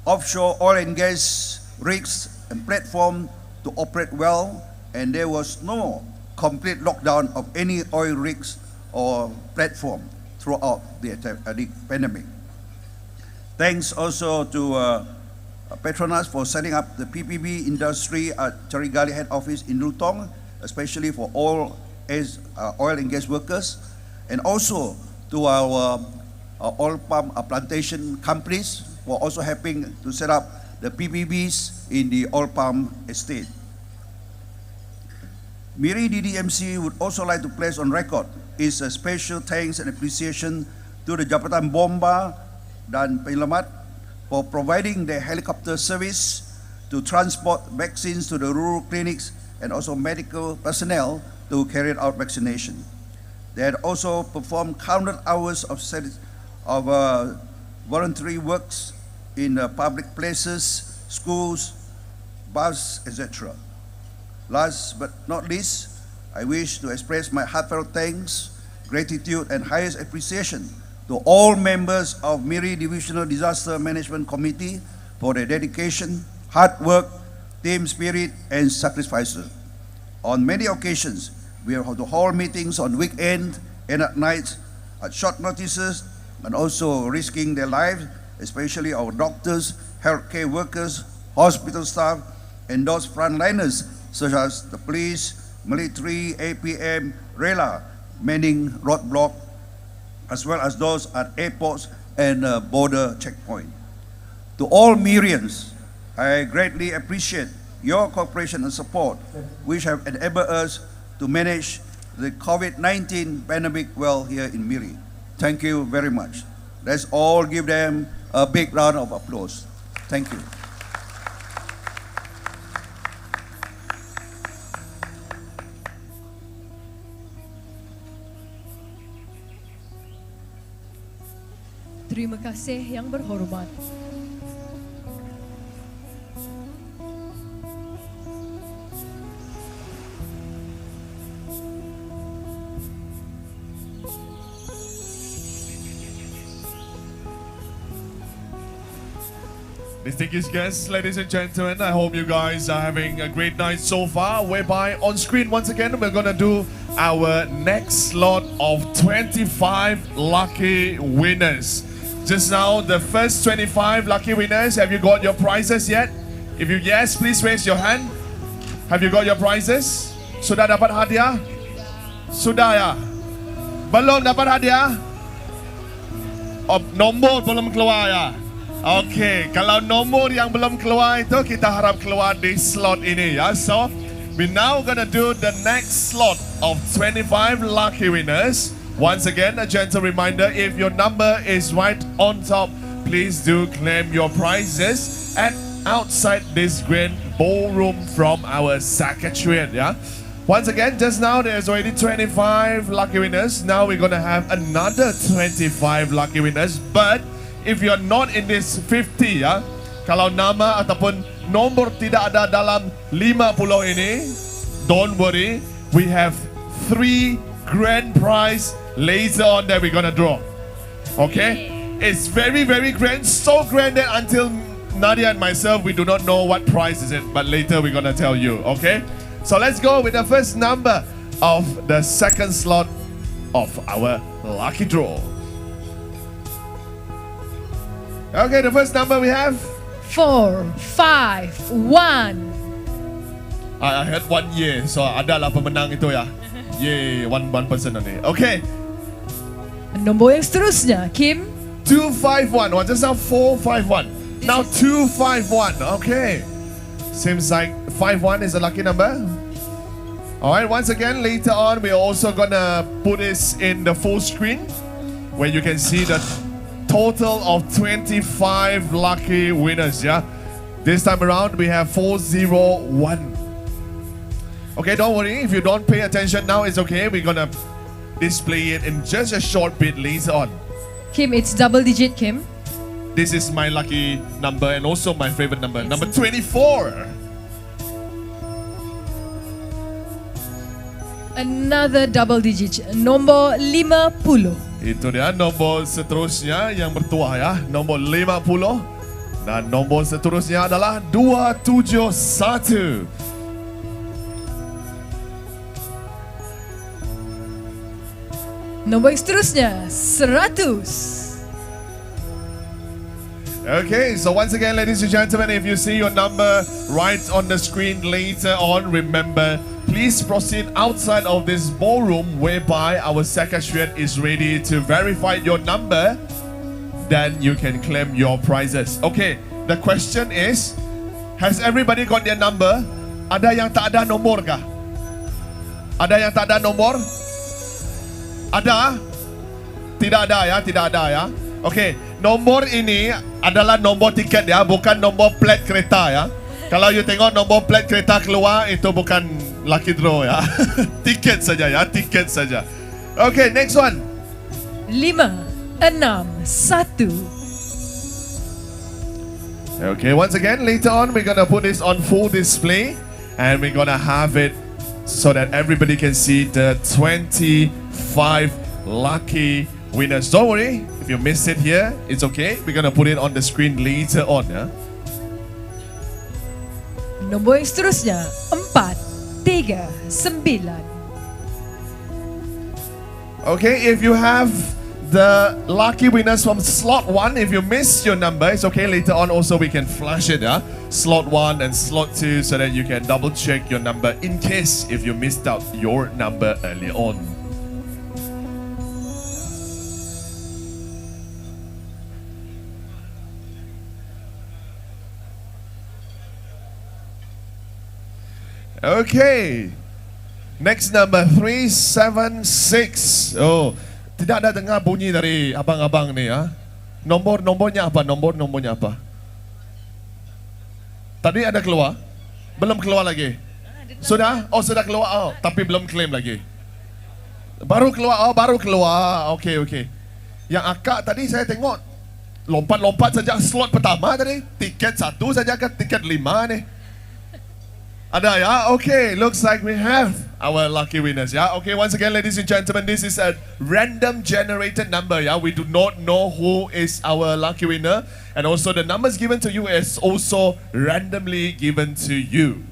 offshore oil and gas rigs and platform to operate well, and there was no complete lockdown of any oil rigs or platform throughout the pandemic. Thanks also to Petronas for setting up the PPB industry at Charigali head office in Lutong, especially for all oil and gas workers, and also to our oil palm plantation companies who are also helping to set up the PPBs in the oil palm estate. Miri DDMC would also like to place on record its special thanks and appreciation to the Jabatan Bomba dan Penyelamat for providing the helicopter service to transport vaccines to the rural clinics and also medical personnel to carry out vaccination. They had also performed countless hours of voluntary works in public places, schools, bus, etc. Last but not least, I wish to express my heartfelt thanks, gratitude, and highest appreciation to all members of Miri Divisional Disaster Management Committee for their dedication, hard work, team spirit, and sacrifices. On many occasions, we have to hold meetings on weekend and at night at short notices, and also risking their lives, especially our doctors, healthcare workers, hospital staff, and those frontliners such as the police, military, APM, RELA, manning roadblock, as well as those at airports and border checkpoint. To all Mirians, I greatly appreciate your cooperation and support, which have enabled us to manage the COVID-19 pandemic well here in Miri. Thank you very much. Let's all give them a big round of applause. Thank you. Terima kasih yang berhormat. Distinguished guests, ladies and gentlemen, I hope you guys are having a great night so far, whereby on screen once again we're going to do our next slot of 25 lucky winners. Just now, the first 25 lucky winners, have you got your prizes yet? If you yes, please raise your hand. Have you got your prizes? Sudah dapat hadiah? Sudah ya? Belum dapat hadiah? Oh, nombor belum keluar ya? Okay, kalau nombor yang belum keluar itu kita harap keluar di slot ini ya. So, we're now gonna do the next slot of 25 lucky winners. Once again, a gentle reminder, if your number is right on top, please do claim your prizes at outside this grand ballroom from our secretariat, yeah? Once again, just now there's already 25 lucky winners. Now we're gonna have another 25 lucky winners. But if you're not in this 50, ya, kalau nama ataupun nombor tidak ada dalam 50 ini, don't worry, we have 3 grand prize later on that we're gonna draw. Okay? It's very, very grand, so grand that until Nadia and myself, we do not know what prize is it, but later we're gonna tell you, okay? So let's go with the first number of the second slot of our lucky draw. Okay, the first number we have 4, 5, 1. I heard 1 year, so adalah pemenang itu ya. Yay, one person only. Okay, Nombor yang seterusnya, Kim. 251. Well, just now 451. Now 251. Okay. Seems like 51 is a lucky number. Alright, once again, later on, we're also gonna put this in the full screen where you can see the total of 25 lucky winners, yeah? This time around, we have 401. Okay, don't worry. If you don't pay attention now, it's okay. We're gonna display it in just a short bit later on. Kim, it's double digit, Kim. This is my lucky number and also my favorite number, number 24. Another double digit, nombor 50. Itu dia nombor seterusnya yang bertuah ya, nombor 50. Dan nombor seterusnya adalah 271. Nombor yang seterusnya, 100. Okay, so once again, ladies and gentlemen, if you see your number right on the screen later on, remember, please proceed outside of this ballroom whereby our secretariat is ready to verify your number. Then you can claim your prizes. Okay, the question is, has everybody got their number? Ada yang tak ada nombor kah? Ada yang tak ada nombor? Ada? Tidak ada ya, tidak ada ya. Okay, nombor ini adalah nombor tiket ya, bukan nombor plat kereta ya. Kalau you tengok nombor plat kereta keluar, itu bukan lucky draw ya. Tiket saja ya, tiket saja. Okay, next one. 5, 6, 1. Okay, once again, later on, we're gonna put this on full display and we're gonna have it so that everybody can see the 25 lucky winners. Don't worry, if you miss it here, it's okay. We're gonna put it on the screen later on. Yeah? Nombor yang seterusnya, 4, 3, 9. Okay, if you have the lucky winners from slot 1, if you miss your number, it's okay. Later on also we can flash it. Yeah? Slot 1 and slot 2 so that you can double check your number in case if you missed out your number earlier on. Okay. Next number 376. Oh, tidak ada dengar bunyi dari abang-abang ni ya. Nombornya apa? Nombornya apa? Tadi ada keluar? Belum keluar lagi. Sudah? Oh, sudah keluar. Oh, tapi belum claim lagi. Baru keluar. Oh, baru keluar. Okey. Yang akak tadi saya tengok lompat-lompat sejak slot pertama tadi. Tiket 1 saja ke tiket 5 ni? Ada ya? Okay, looks like we have our lucky winners. Yeah. Okay, once again, ladies and gentlemen, this is a random generated number. Yeah, we do not know who is our lucky winner, and also the numbers given to you is also randomly given to you.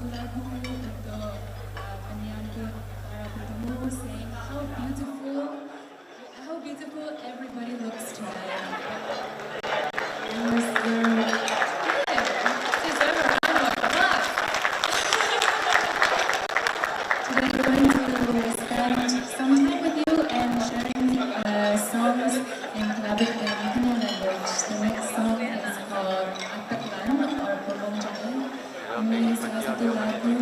lagu untuk menyambut para bertemu, saying how beautiful everybody looks tonight. And this girl, deserve a round of applause. Today we're going to spend some time with you and sharing songs in Arabic and Filipino language. The next song is called Apresiasi or Bersama Barisan. Ini salah satu lagu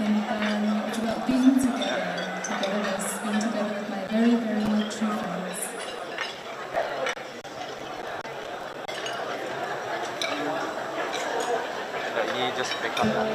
tentang juga being together with my very, very true friends. Ini just backup lah.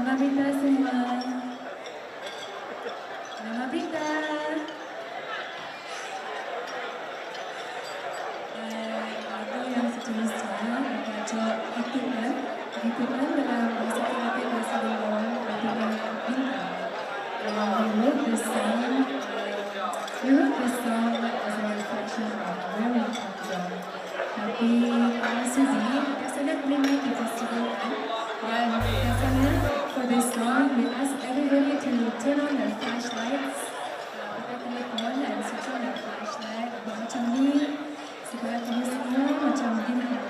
Nama Berita semua. Nama Berita. Lagu yang seterusnya bertajuk Hitungan dalam bahasa Philippine bahasa Lingkungan artinya bintang. We wrote this song as a reflection of where we come from. Tapi Suzy, biasanya boleh main di festival kan? Dan biasanya for this song, we ask everybody to turn on their flashlights. Pakai telefon dan switch on their flashlight. Macam ni, supaya kamu semua macam bintang.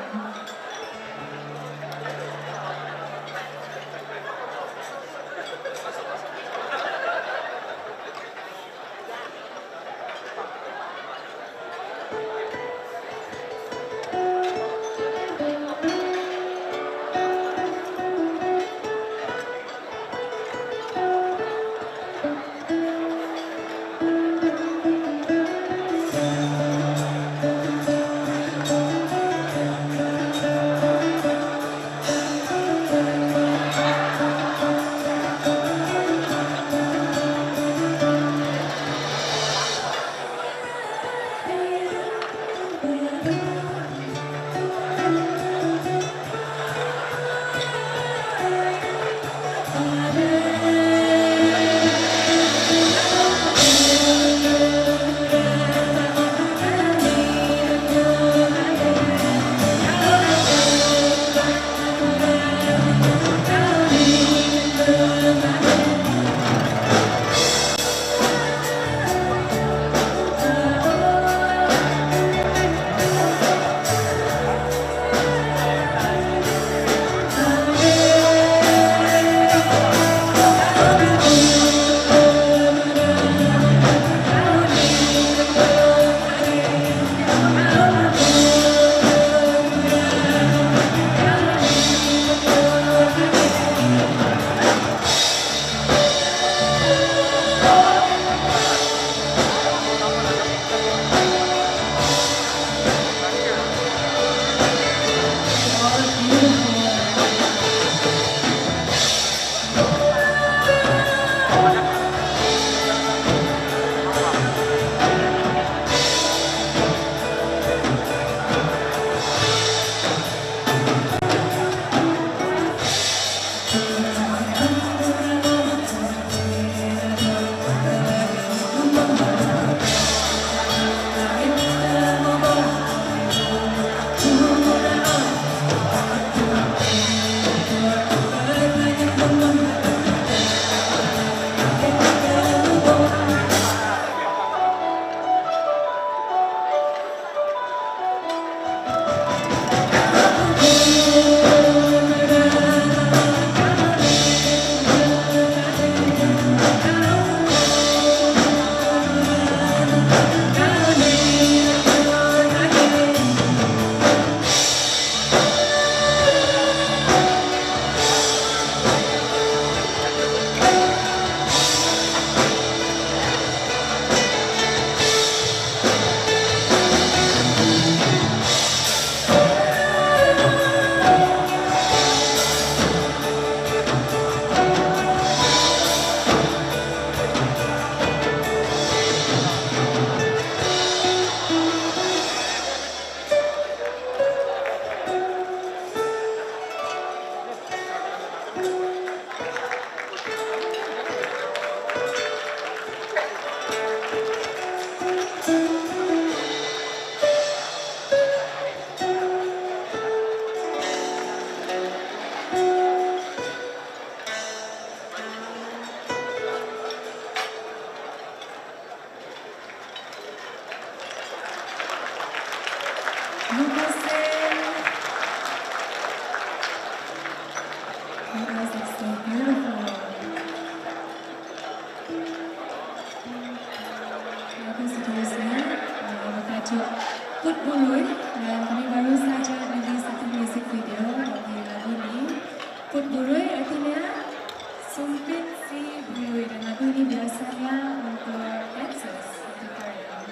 Put Bulur dan kami baru saja rilis satu music video bagi lagu ini. Put Bulur artinya sumpit si Bulur dan lagu ini biasanya untuk dancers, untuk tarian.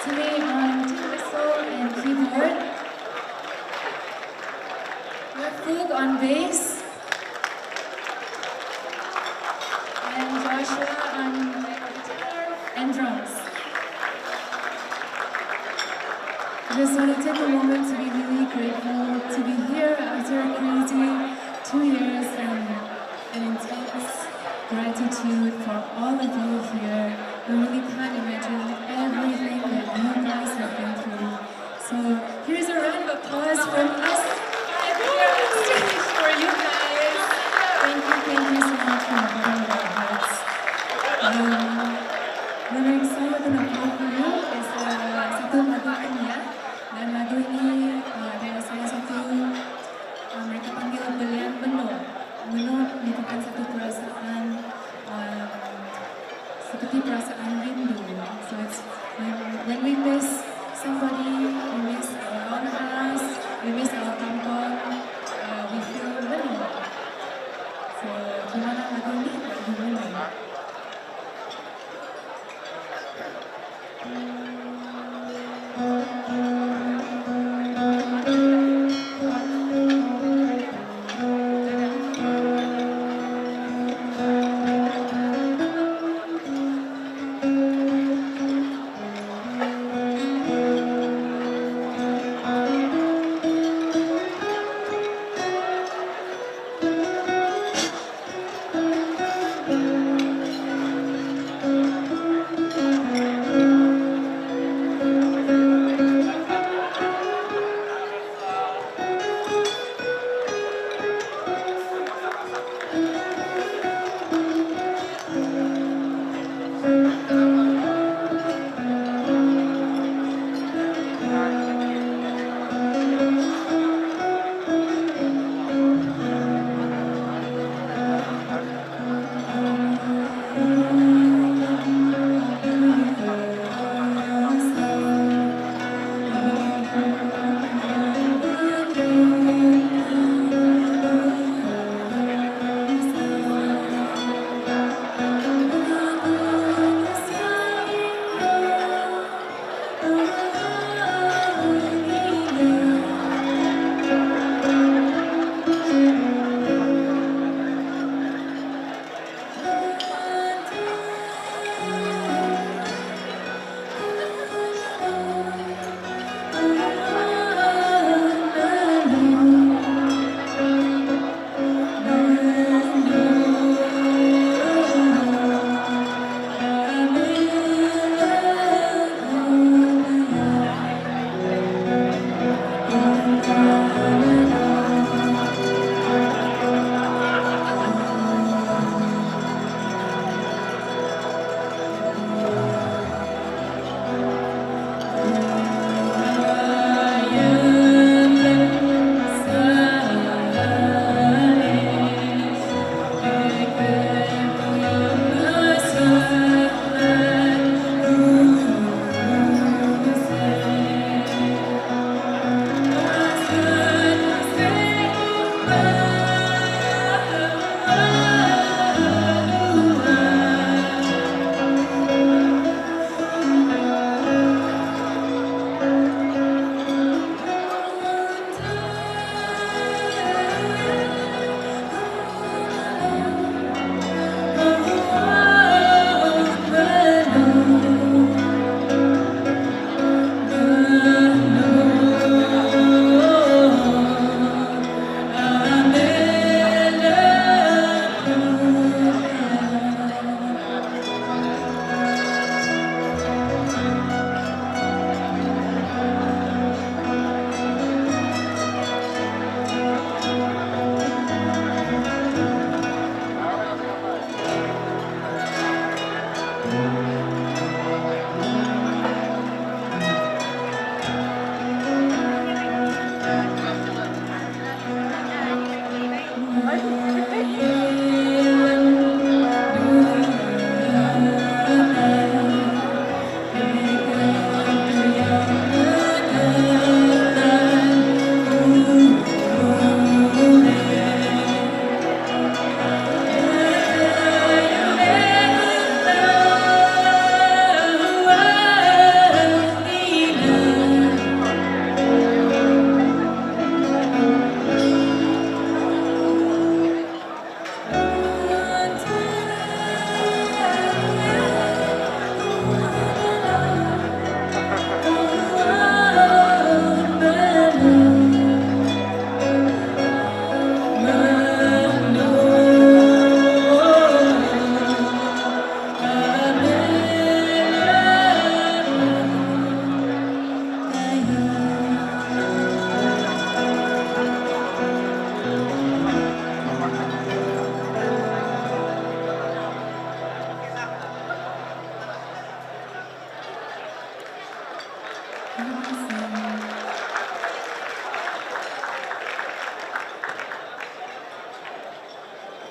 Today on whistle and keyboard, Fug on bass, and Joshua on guitar and drums. I just want to take a moment to be really grateful to be here after a crazy 2 years and an intense gratitude for all of you here. I really can't imagine everything that you guys have been through. So here's a round of applause from us here on stage for you guys. Thank you so much from the bottom of our hearts. Lirik saya untuk lagu is satu lagu India, dan lagu ini adalah salah satu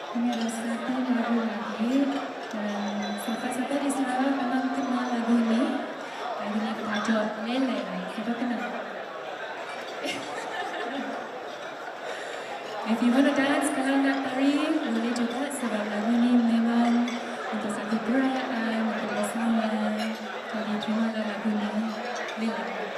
Ini ada satu lagu lagi dan siapa-siapa di Sarawak memang kenal lagu ini. Lagu ini tajuk Lele. Siapa kenal? If you want to dance, kalau nak tari, boleh juga sebab lagu ini memang untuk satu perayaan, untuk bersama. Jadi terimalah lagu ini. Lele.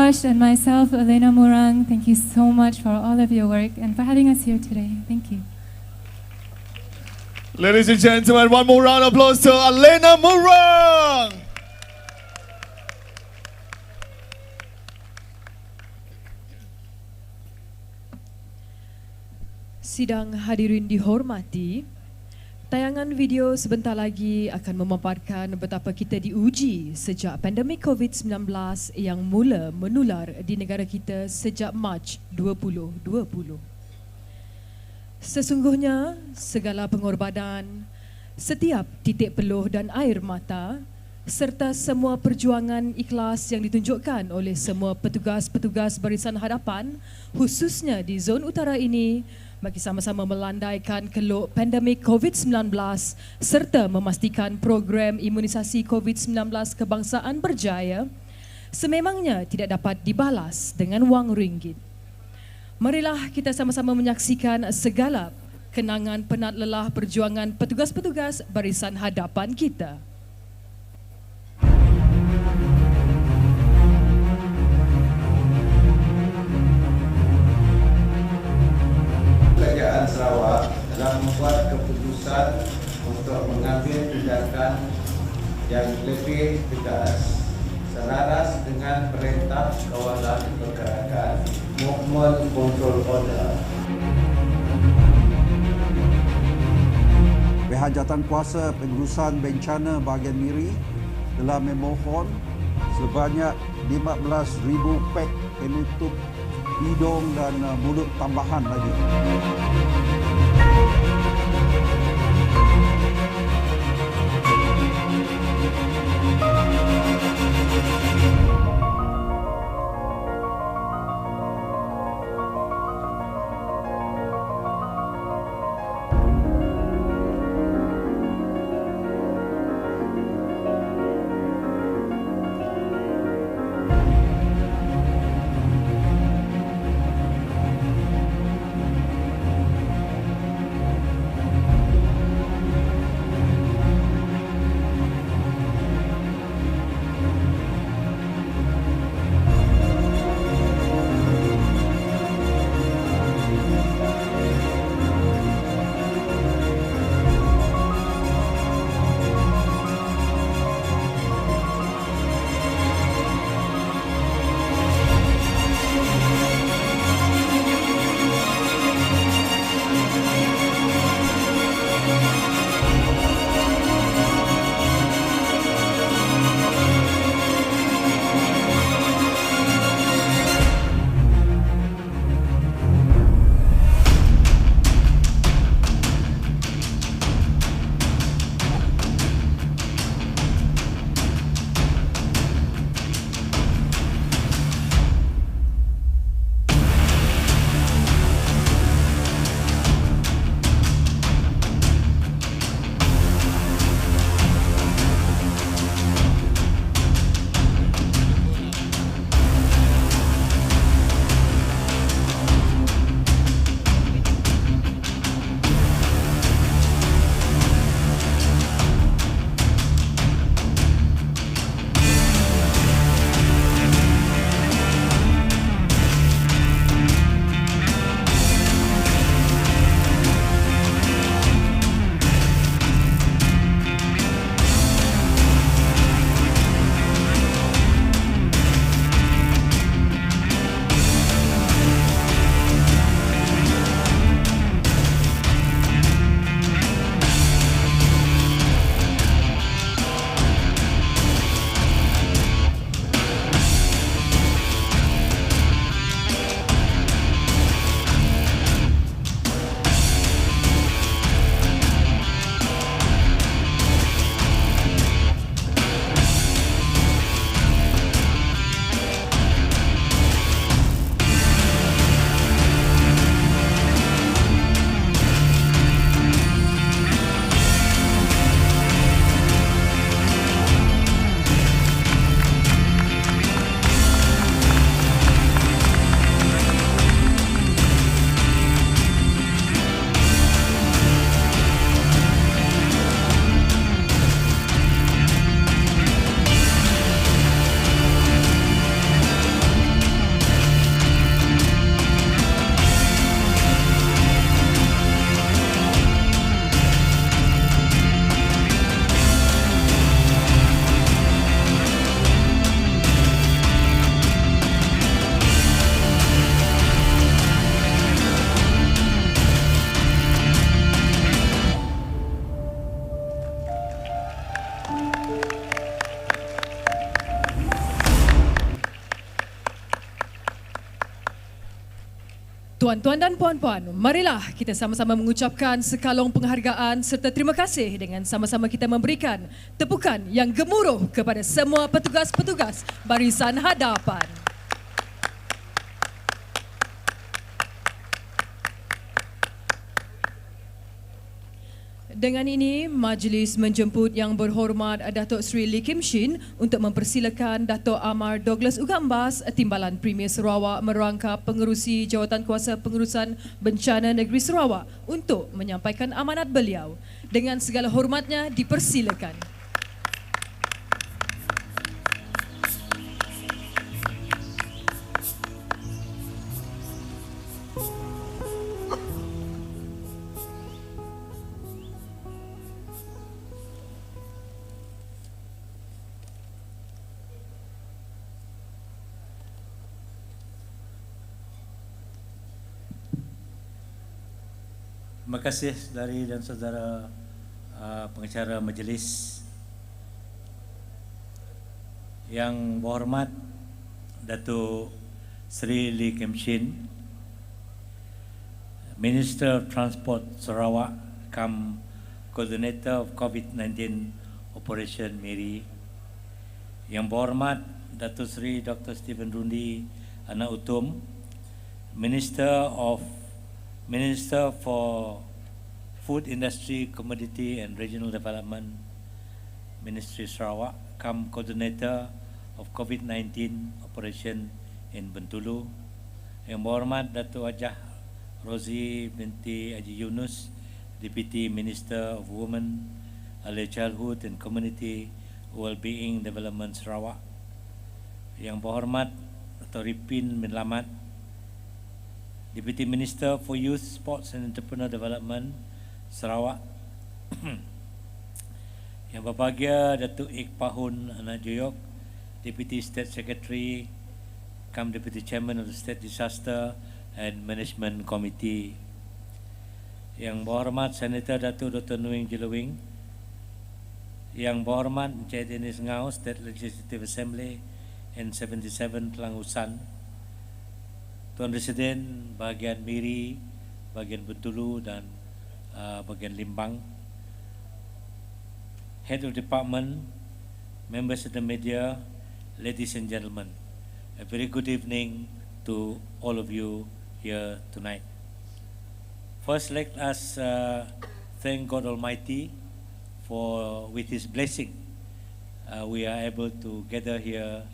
Josh and myself, Elena Murang, thank you so much for all of your work and for having us here today. Thank you. Ladies and gentlemen, one more round of applause to Elena Murang. Sidang hadirin dihormati, tayangan video sebentar lagi akan memaparkan betapa kita diuji sejak pandemik COVID-19 yang mula menular di negara kita sejak Mac 2020. Sesungguhnya, segala pengorbanan, setiap titik peluh dan air mata serta semua perjuangan ikhlas yang ditunjukkan oleh semua petugas-petugas Barisan Hadapan, khususnya di Zon Utara ini, bagi sama-sama melandaikan keluk pandemik COVID-19 serta memastikan program imunisasi COVID-19 kebangsaan berjaya, sememangnya tidak dapat dibalas dengan wang ringgit. Marilah kita sama-sama menyaksikan segala kenangan penat lelah perjuangan petugas-petugas Barisan Hadapan kita. Kerajaan Sarawak telah membuat keputusan untuk mengambil tindakan yang lebih tegas selaras dengan Perintah Kawalan Pergerakan Movement Control Order. Pihak Jawatankuasa Pengurusan Bencana Bahagian Miri telah memohon sebanyak 15,000 pek penutup hidung dan mulut tambahan lagi. Tuan-tuan dan puan-puan, marilah kita sama-sama mengucapkan sekalong penghargaan serta terima kasih dengan sama-sama kita memberikan tepukan yang gemuruh kepada semua petugas-petugas Barisan Hadapan. Dengan ini, Majlis menjemput Yang Berhormat Datuk Seri Lee Kim Shin untuk mempersilakan Datuk Amar Douglas Ugambas, Timbalan Premier Sarawak merangkap pengerusi Jawatankuasa Pengurusan Bencana Negeri Sarawak untuk menyampaikan amanat beliau. Dengan segala hormatnya, dipersilakan. Terima kasih saudari dan saudara pengacara majlis. Yang berhormat Datuk Seri Lee Kim Shin, Minister of Transport Sarawak, cum Coordinator of COVID-19 Operation Miri. Yang berhormat Datuk Seri Dr. Stephen Rundi Anak Utum, Minister for Food Industry, Commodity and Regional Development, Ministry Sarawak, cum Coordinator of COVID-19 Operation in Bintulu. Yang berhormat Datuk Hajah Rozi binti Haji Yunus, Deputy Minister of Women, Early Childhood and Community Wellbeing Development Sarawak. Yang berhormat Datuk Ripin bin Lamat, Deputy Minister for Youth, Sports and Entrepreneur Development, Sarawak. Yang berbahagia Datuk Ik Pahun Anak Joyok, Deputy State Secretary, cum Deputy Chairman of the State Disaster and Management Committee. Yang berhormat Senator Datuk Dr. Nuing Jelowing. Yang berhormat Encik Dennis Ngau, State Legislative Assembly N77 Kelangusan. Tuan Presiden bahagian Miri, bahagian Bintulu dan bahagian Limbang, Head of Department, members of the media, ladies and gentlemen, a very good evening to all of you here tonight. First, let us thank God Almighty for, with His blessing, we are able to gather here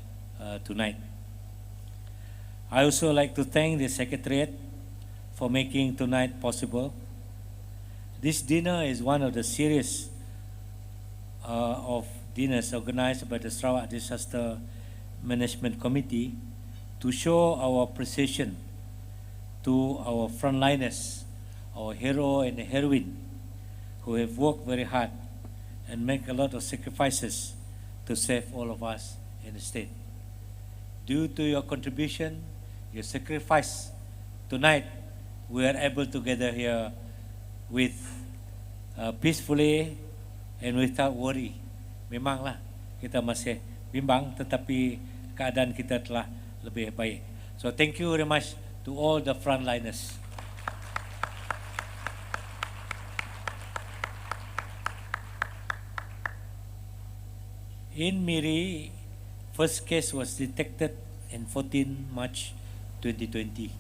tonight. I also like to thank the Secretariat for making tonight possible. This dinner is one of the series of dinners organized by the Sarawak Disaster Management Committee to show our appreciation to our frontliners, our hero and heroine, who have worked very hard and make a lot of sacrifices to save all of us in the state. Due to your contribution, your sacrifice, tonight we are able to gather here with peacefully and without worry. Memanglah kita masih bimbang, tetapi keadaan kita telah lebih baik. So thank you very much to all the frontliners. In Miri, first case was detected in 14 March 2020.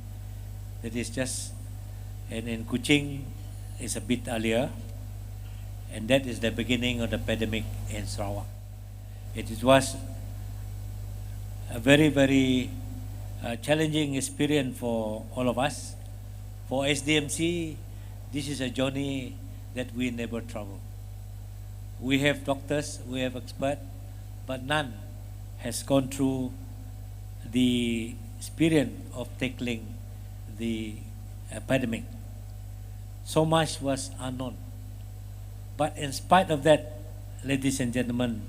That is just, and in Kuching is a bit earlier, and that is the beginning of the pandemic in Sarawak. It was a very, very challenging experience for all of us. For SDMC, this is a journey that we never travel. We have doctors, we have experts, but none has gone through the experience of tackling the epidemic. So much was unknown. But in spite of that, ladies and gentlemen,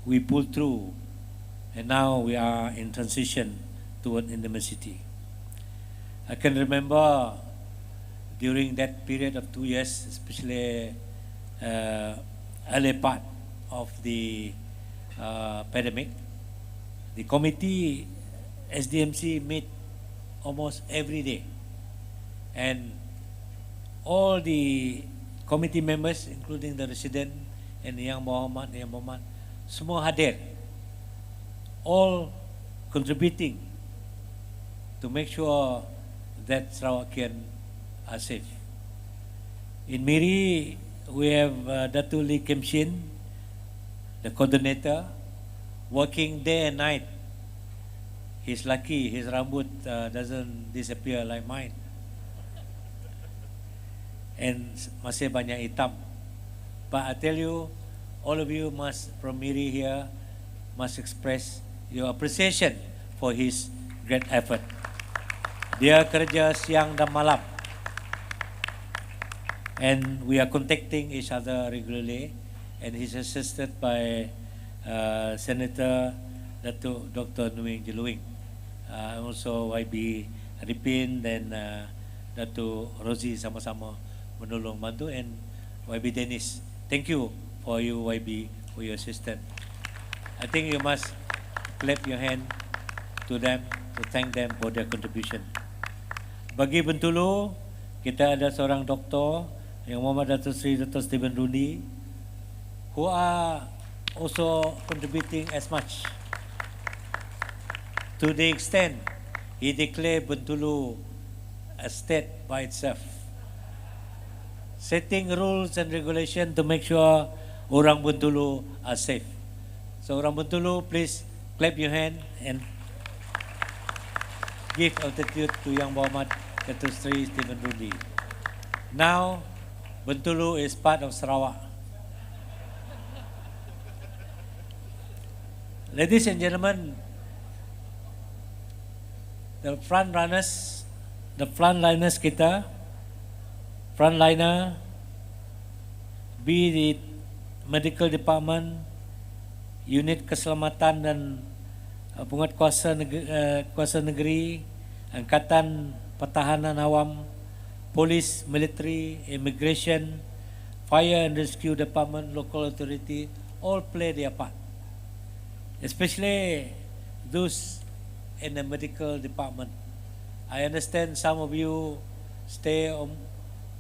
we pulled through, and now we are in transition toward endemicity. I can remember during that period of 2 years, especially early part of the pandemic, the committee SDMC met almost every day. And all the committee members, including the resident and Yang Muhammad, semua hadir. All contributing to make sure that Sarawakian are safe. In Miri, we have Datu Lee Kim Shin, the coordinator, working day and night. He's lucky his rambut doesn't disappear like mine. And masih banyak hitam. But I tell you, all of you must, from Miri here, must express your appreciation for his great effort. Dia kerja siang dan malam. And we are contacting each other regularly, and he's assisted by Senator Datuk Dr. Nuing Jeluing, also YB Arifin dan Datuk Rosie sama-sama menolong bantu, and YB Dennis. Thank you for you YB for your assistance. I think you must clap your hand to them to thank them for their contribution. Bagi Bentulu, kita ada seorang doktor yang Muhammad Datuk Seri Dr. Stephen Rundi, who are also contributing as much, to the extent he declared Bentulu a state by itself, setting rules and regulations to make sure orang Bentulu are safe. So orang Bentulu, please clap your hand and give altitude to Yang Muhammad Datuk Seri Stephen Rundi. Now, Bentulu is part of Sarawak. Ladies and gentlemen, the frontliners kita, frontliner, be the medical department, unit keselamatan dan penguatkuasa negeri, angkatan pertahanan awam, police, military, immigration, fire and rescue department, local authority, all play their part. Especially those in the medical department. I understand some of you stay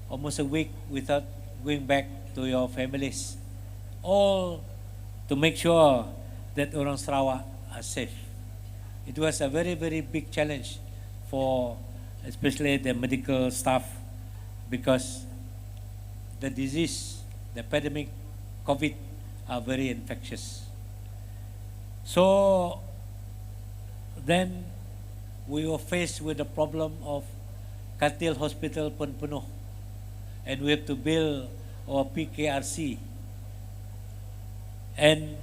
almost a week without going back to your families, all to make sure that orang Sarawak are safe. It was a very, very big challenge for especially the medical staff, because the disease, the epidemic, COVID, are very infectious. So then we were faced with the problem of Katil Hospital pun penuh, and we have to build our PKRC and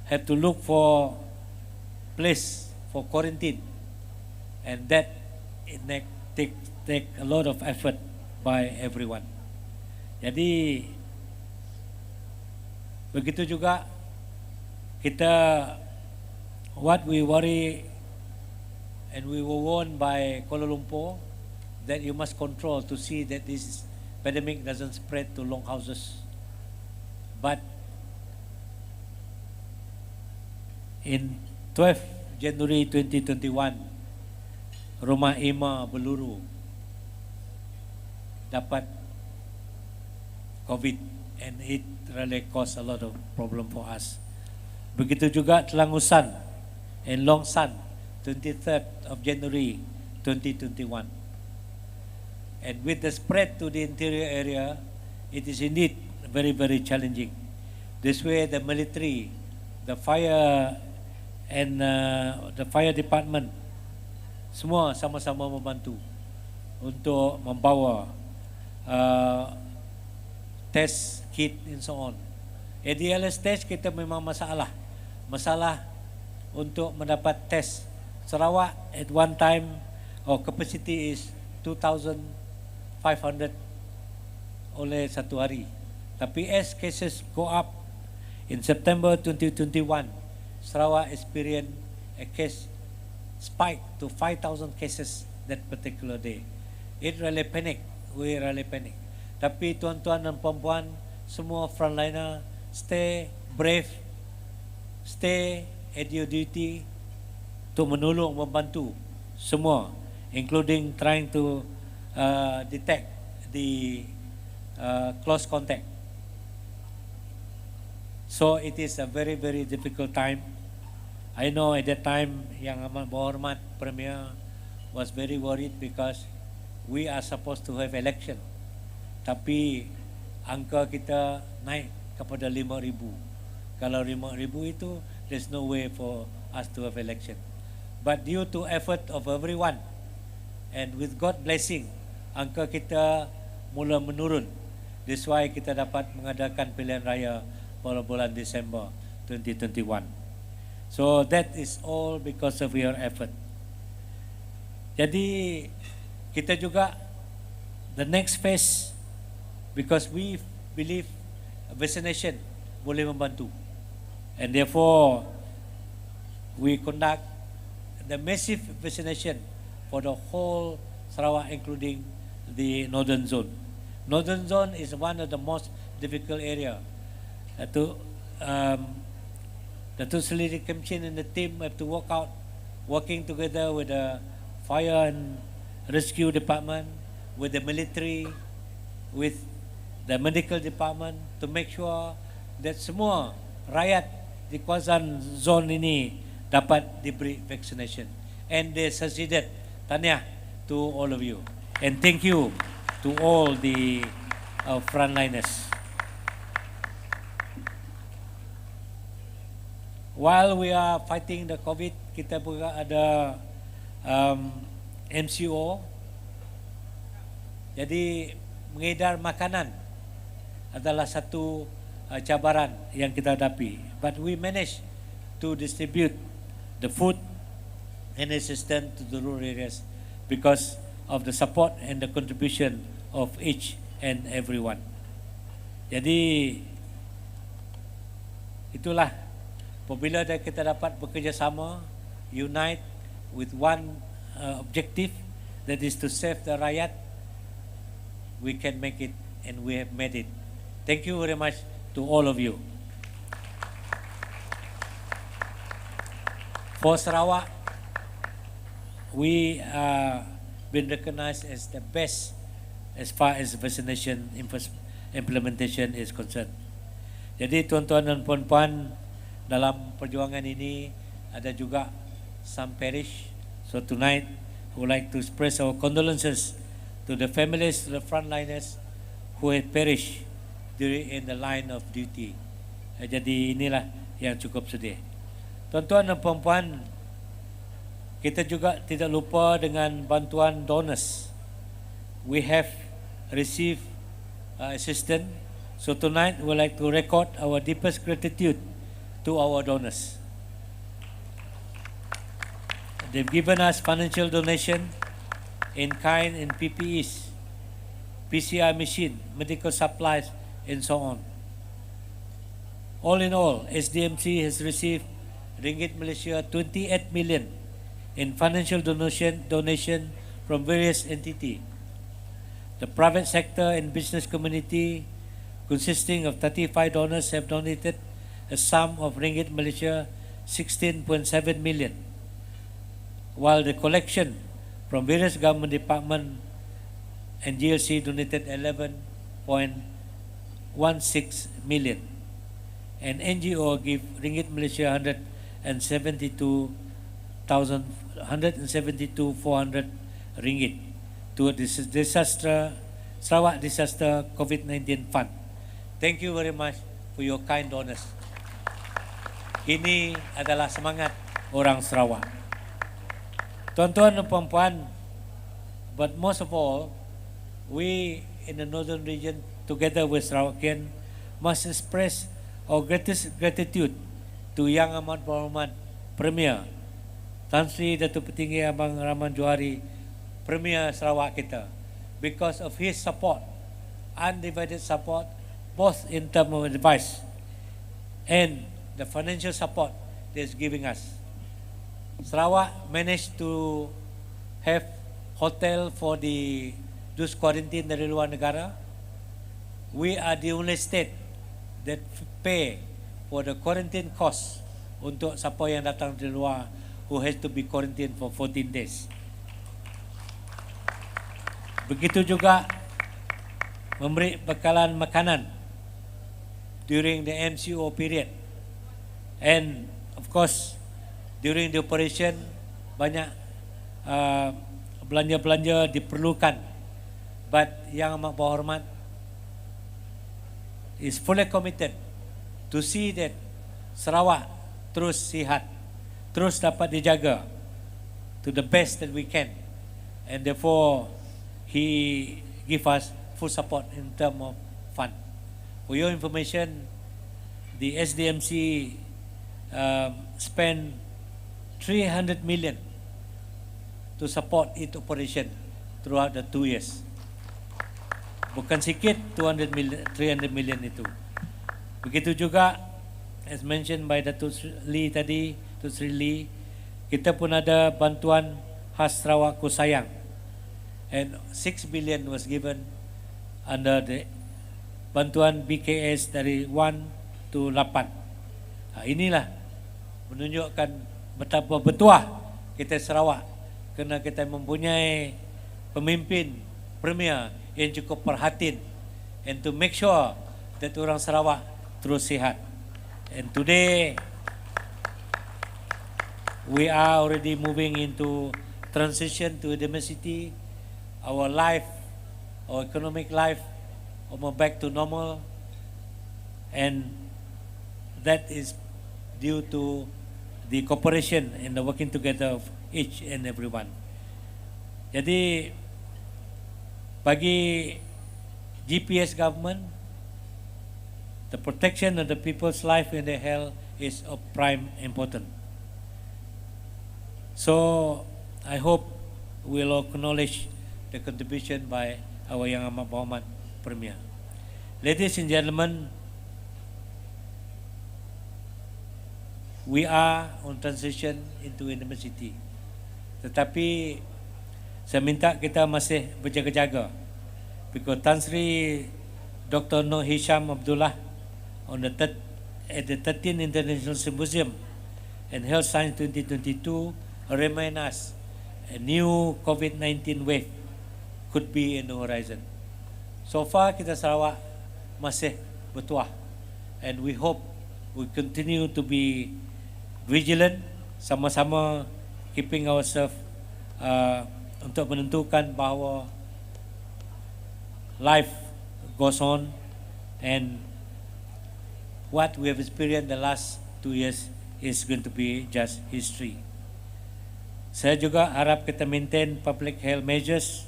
have to look for place for quarantine, and that it take a lot of effort by everyone. Jadi begitu juga kita, what we worry, and we were warned by Kuala Lumpur that you must control to see that this pandemic doesn't spread to longhouses. But in 12 January 2021, Rumah Ima Beluru dapat COVID, and it really caused a lot of problem for us. Begitu juga Telangusan and Longsan, 23rd of January 2021. And with the spread to the interior area, it is indeed very, very challenging. This way, the military, the fire and the fire department, semua sama-sama membantu untuk membawa test kit and so on. At the early stage kita memang masalah untuk mendapat test. Sarawak at one time our capacity is 2,500 oleh satu hari. Tapi as cases go up, in September 2021, Sarawak experienced a case spike to 5,000 cases that particular day. It really panic. We really panic. Tapi tuan-tuan dan puan-puan, semua frontliner, stay brave, stay at your duty to menolong, membantu semua, including trying to detect the close contact. So it is a very, very difficult time. I know at that time Yang Amat Berhormat Premier was very worried because we are supposed to have election. Tapi angka kita naik kepada 5,000. Kalau 5,000 itu, there's no way for us to have election. But due to effort of everyone and with God blessing, angka kita mula menurun. That's why kita dapat mengadakan pilihan raya pada bulan Disember 2021. So that is all because of your effort. Jadi kita juga the next phase, because we believe vaccination boleh membantu, and therefore we conduct the massive vaccination for the whole Sarawak, including the northern zone. Northern zone is one of the most difficult area. Datuk Seri Kemchin and the team have to working together with the fire and rescue department, with the military, with the medical department, to make sure that semua rakyat di kawasan zon ini dapat diberi vaccination. And they succeeded. Tahniah to all of you. And thank you to all the frontliners. While we are fighting the COVID, kita juga ada MCO. Jadi mengedar makanan adalah satu cabaran yang kita hadapi. But we managed to distribute the food and assistance to the rural areas because of the support and the contribution of each and everyone. Jadi itulah, apabila kita dapat bekerjasama, unite with one objective, that is to save the rakyat, we can make it, and we have made it. Thank you very much to all of you. For Sarawak, we been recognized as the best as far as vaccination implementation is concerned. Jadi tuan-tuan dan puan-puan, dalam perjuangan ini ada juga some parish. So tonight I would like to express our condolences to the families, the frontliners who had perished in the line of duty. Jadi inilah yang cukup sedih. Tuan-tuan dan puan-puan, kita juga tidak lupa dengan bantuan donors. We have received assistance. So tonight we would like to record our deepest gratitude to our donors. They've given us financial donation in kind in PPEs, PCR machine, medical supplies, and so on. All in all, SDMC has received Ringgit Malaysia 28 million in financial donation from various entities. The private sector and business community, consisting of 35 donors, have donated a sum of Ringgit Malaysia 16.7 million, while the collection from various government departments and GLC donated 11.16 million, and NGO give Ringgit Malaysia 172,400 ringgit to Sarawak Disaster COVID-19 Fund. Thank you very much for your kind donors. Ini adalah semangat orang Sarawak. Tuan-tuan dan puan-puan, but most of all, we in the northern region, together with Sarawakian, must express our greatest gratitude to Yang Amat Berhormat Premier Tan Sri Datuk Petinggi Abang Rahman Johari, Premier Sarawak kita, because of his support, undivided support, both in terms of advice and the financial support he is giving us. Sarawak managed to have hotel for those quarantine dari luar negara. We are the only state that pay for the quarantine cost untuk siapa yang datang dari luar who has to be quarantined for 14 days. Begitu juga memberi bekalan makanan during the MCO period. And of course, during the operation, banyak belanja-belanja diperlukan. But Yang Amat Berhormat is fully committed to see that Sarawak terus sihat, terus dapat dijaga to the best that we can. And therefore, he give us full support in terms of fund. For your information, the SDMC spend 300 million to support its operation throughout the 2 years. Bukan sikit 300 million itu. Begitu juga as mentioned by Datuk Lee tadi, Datuk Sri Lee, kita pun ada bantuan khas Sarawak Ku Sayang. And 6 billion was given under the bantuan BKS dari 1 to 8. Inilah menunjukkan betapa bertuah kita Sarawak kerana kita mempunyai pemimpin premier yang cukup perhatian and to make sure that orang Sarawak terus sihat. And today we are already moving into transition to domesticity. Our life, our economic life, almost back to normal, and that is due to the cooperation and the working together of each and everyone. Jadi bagi GPS government, the protection of the people's life and their health is of prime importance. So I hope we'll acknowledge the contribution by our Yang Amat Berhormat Premier. Ladies and gentlemen, we are on transition into university. Tetapi saya minta kita masih berjaga-jaga, because Tan Sri Dr. Noor Hisham Abdullah on at the 13th International Symposium and Health Science 2022 remind us a new COVID-19 wave could be in the horizon. So far kita Sarawak masih bertuah, and we hope we continue to be vigilant, sama-sama keeping ourselves untuk menentukan bahawa life goes on, and what we have experienced the last 2 years is going to be just history. Saya juga harap kita maintain public health measures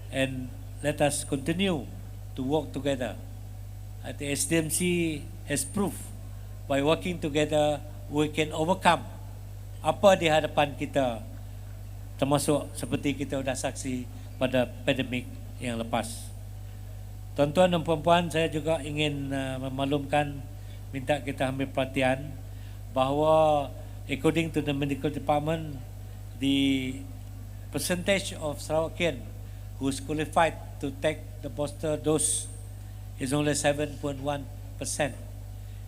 and let us continue to work together. The SDMC has proved by working together we can overcome apa di hadapan kita, termasuk seperti kita sudah saksi pada pandemik yang lepas. Tuan-tuan dan puan-puan, saya juga ingin memaklumkan, minta kita ambil perhatian bahawa according to the medical department, the percentage of Sarawakian who is qualified to take the booster dose is only 7.1%.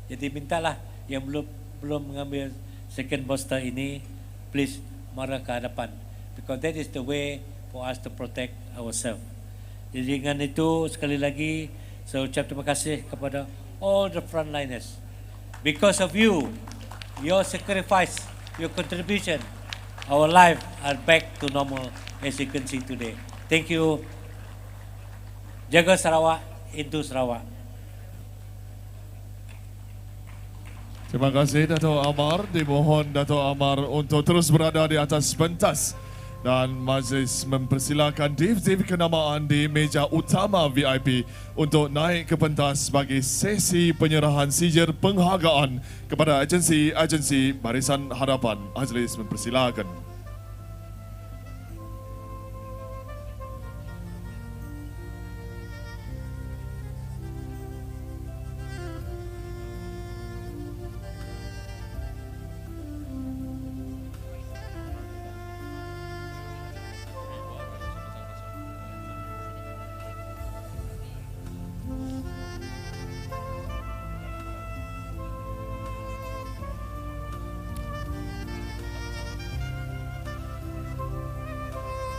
Jadi mintalah yang belum mengambil second booster ini, please mara ke hadapan, because that is the way for us to protect ourselves. Jadi dengan itu, sekali lagi saya ucap terima kasih kepada all the frontliners. Because of you, your sacrifice, your contribution, our life are back to normal as you can see today. Thank you. Jaga Sarawak, into Sarawak. Terima kasih Dato' Amar. Dimohon Dato' Amar untuk terus berada di atas pentas, dan majlis mempersilakan div-div kenamaan di meja utama VIP untuk naik ke pentas bagi sesi penyerahan sijil penghargaan kepada agensi-agensi Barisan Hadapan. Majlis mempersilakan.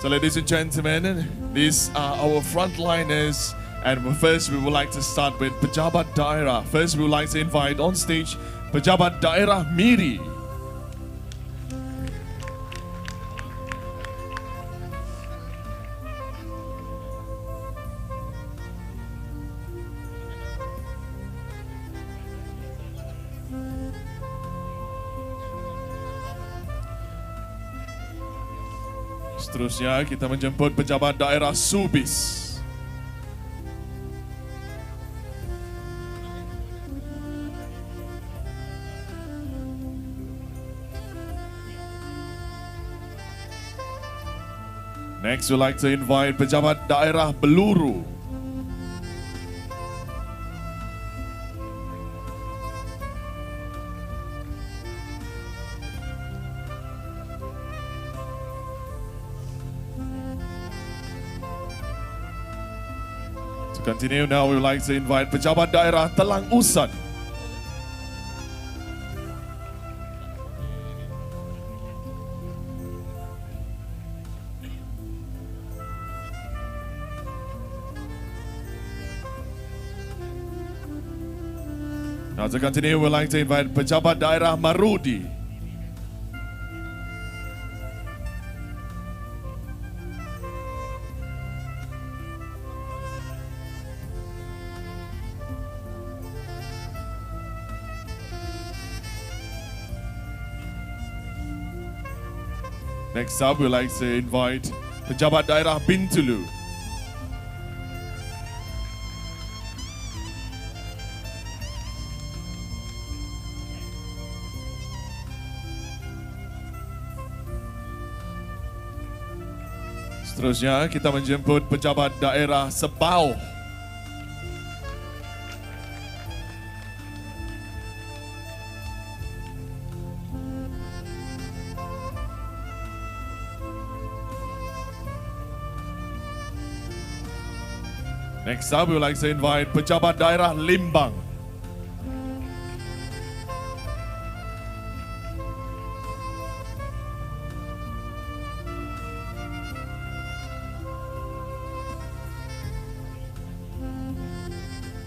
So ladies and gentlemen, these are our frontliners, and first we would like to start with Pejabat Daerah. First we would like to invite on stage Pejabat Daerah Miri. Seterusnya kita menjemput Pejabat Daerah Subis. Next, we'd like to invite Pejabat Daerah Beluru. To continue now, we would like to invite Pejabat Daerah Telang Usan. Now to continue, we'd like to invite Pejabat Daerah Marudi. Next up, we'd like to invite Pejabat Daerah Bintulu. Seterusnya, kita menjemput Pejabat Daerah Sebauh. Next up, we would like to invite Pejabat Daerah Limbang.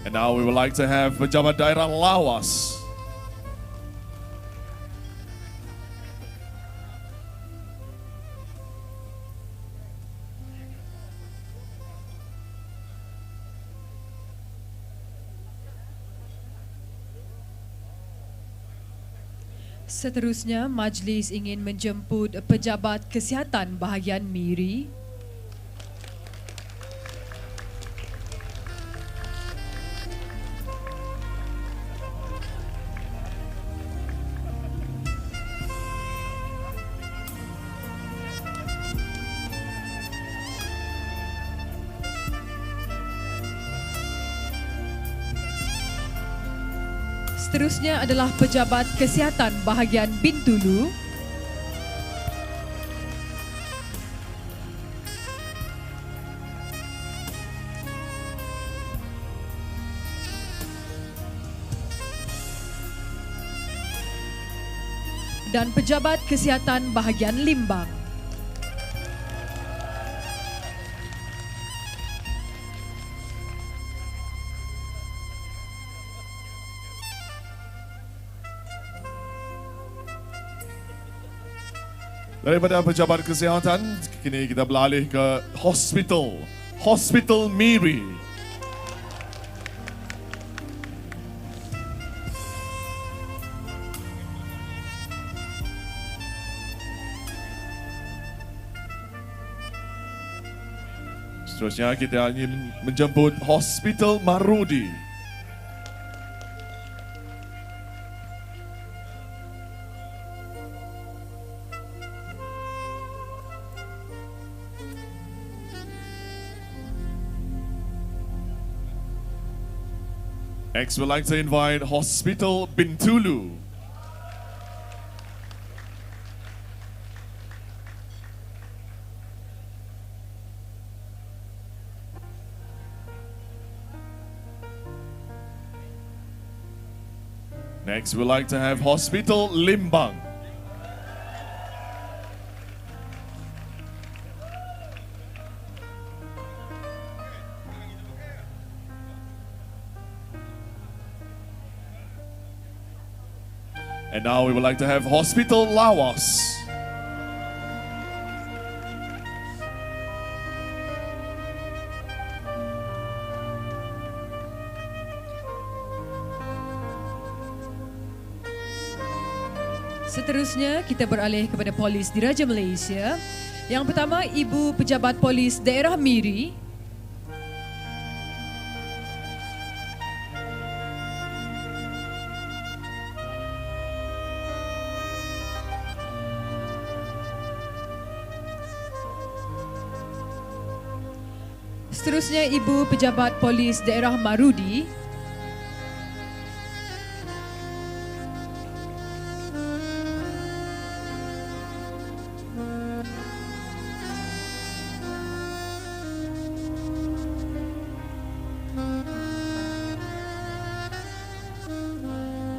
And now we would like to have Pejabat Daerah Lawas. Seterusnya, majlis ingin menjemput Pejabat Kesihatan bahagian Miri. Seterusnya adalah Pejabat Kesihatan bahagian Bintulu. Dan Pejabat Kesihatan bahagian Limbang. Daripada Pejabat Kesihatan, kini kita beralih ke hospital. Hospital Miri. Seterusnya kita ingin menjemput Hospital Marudi. Next, we'd like to invite Hospital Bintulu. Next, we'd like to have Hospital Limbang. And now we would like to have Hospital Lawas. Seterusnya, kita beralih kepada polis Diraja Malaysia. Yang pertama, Ibu Pejabat Polis Daerah Miri. Seterusnya, Ibu Pejabat Polis Daerah Marudi.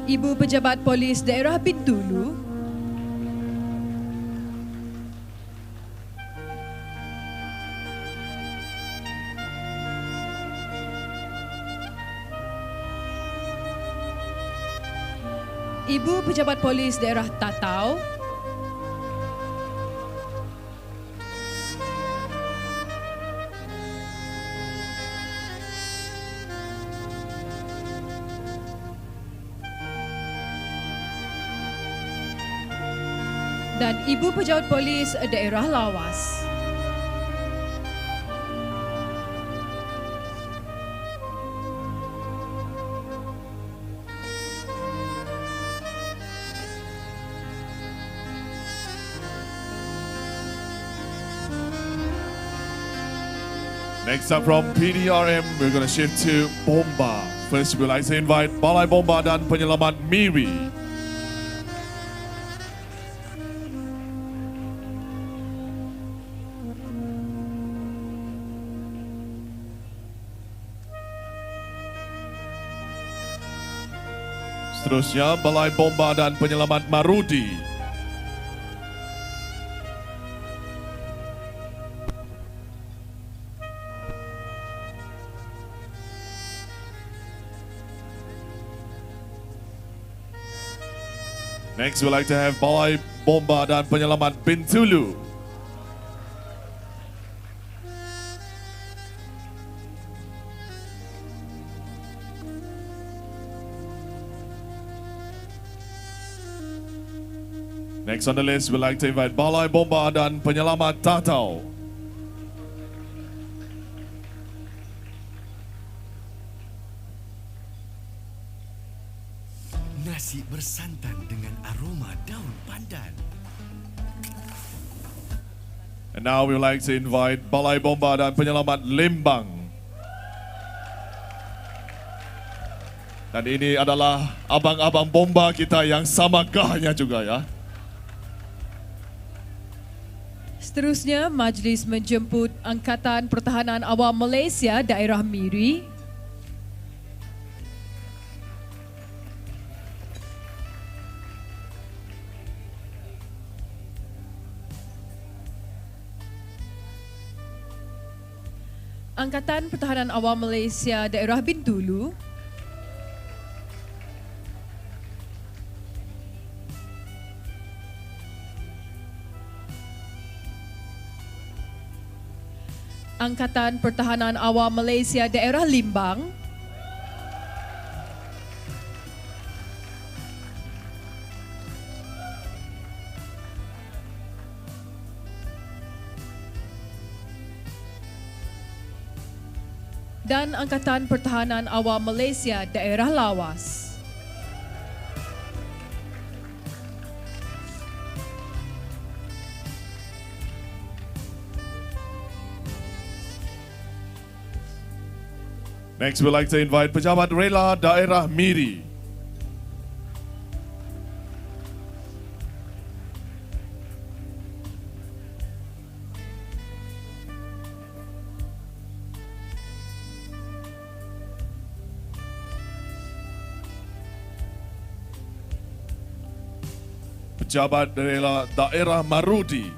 Ibu Pejabat Polis Daerah Bintulu. Ibu Pejabat Polis Daerah Tatau. Dan Ibu Pejabat Polis Daerah Lawas. Next up from PDRM, we're going to shift to Bomba. First, we'd like to invite Balai Bomba dan Penyelamat Miri. Seterusnya, Balai Bomba dan Penyelamat Marudi. Next, we'd like to have Balai Bomba dan Penyelamat Bintulu. Next on the list, we'd like to invite Balai Bomba dan Penyelamat Tatau. Nasi bersantan dengan aroma daun pandan. And now we would like to invite Balai Bomba dan Penyelamat Lembang. Dan ini adalah abang-abang bomba kita yang sama gahnya juga ya. Seterusnya, majlis menjemput Angkatan Pertahanan Awam Malaysia Daerah Miri. Angkatan Pertahanan Awam Malaysia Daerah Bintulu. Angkatan Pertahanan Awam Malaysia Daerah Limbang. Dan Angkatan Pertahanan Awam Malaysia Daerah Lawas. Next, we'd like to invite Pejabat Rela Daerah Miri. Pejabat Rela Daerah Marudi.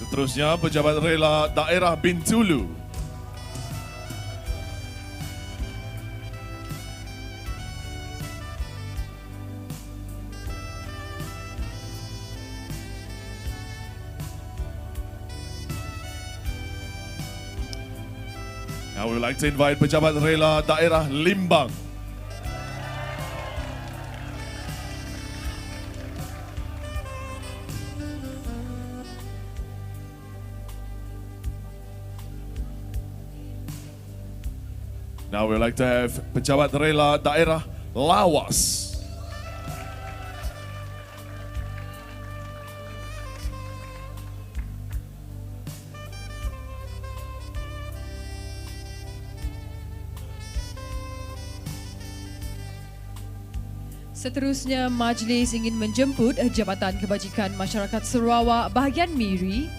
Seterusnya, Pejabat Rela Daerah Bintulu. Now we would like to invite Pejabat Rela Daerah Limbang. Now we would like to have Pejabat Rela Daerah Lawas. Seterusnya, Majlis ingin menjemput Jabatan Kebajikan Masyarakat Sarawak bahagian Miri.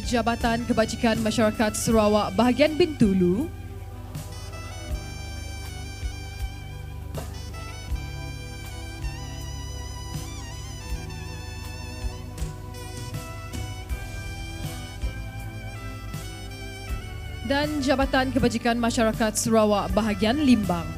Jabatan Kebajikan Masyarakat Sarawak bahagian Bintulu. Dan Jabatan Kebajikan Masyarakat Sarawak bahagian Limbang.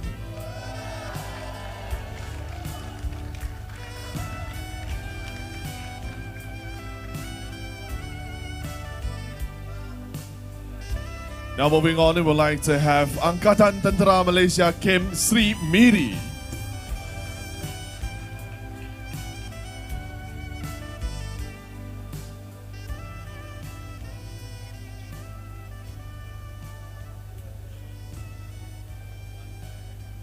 Now moving on, we would like to have Angkatan Tentera Malaysia Kem Sri Miri.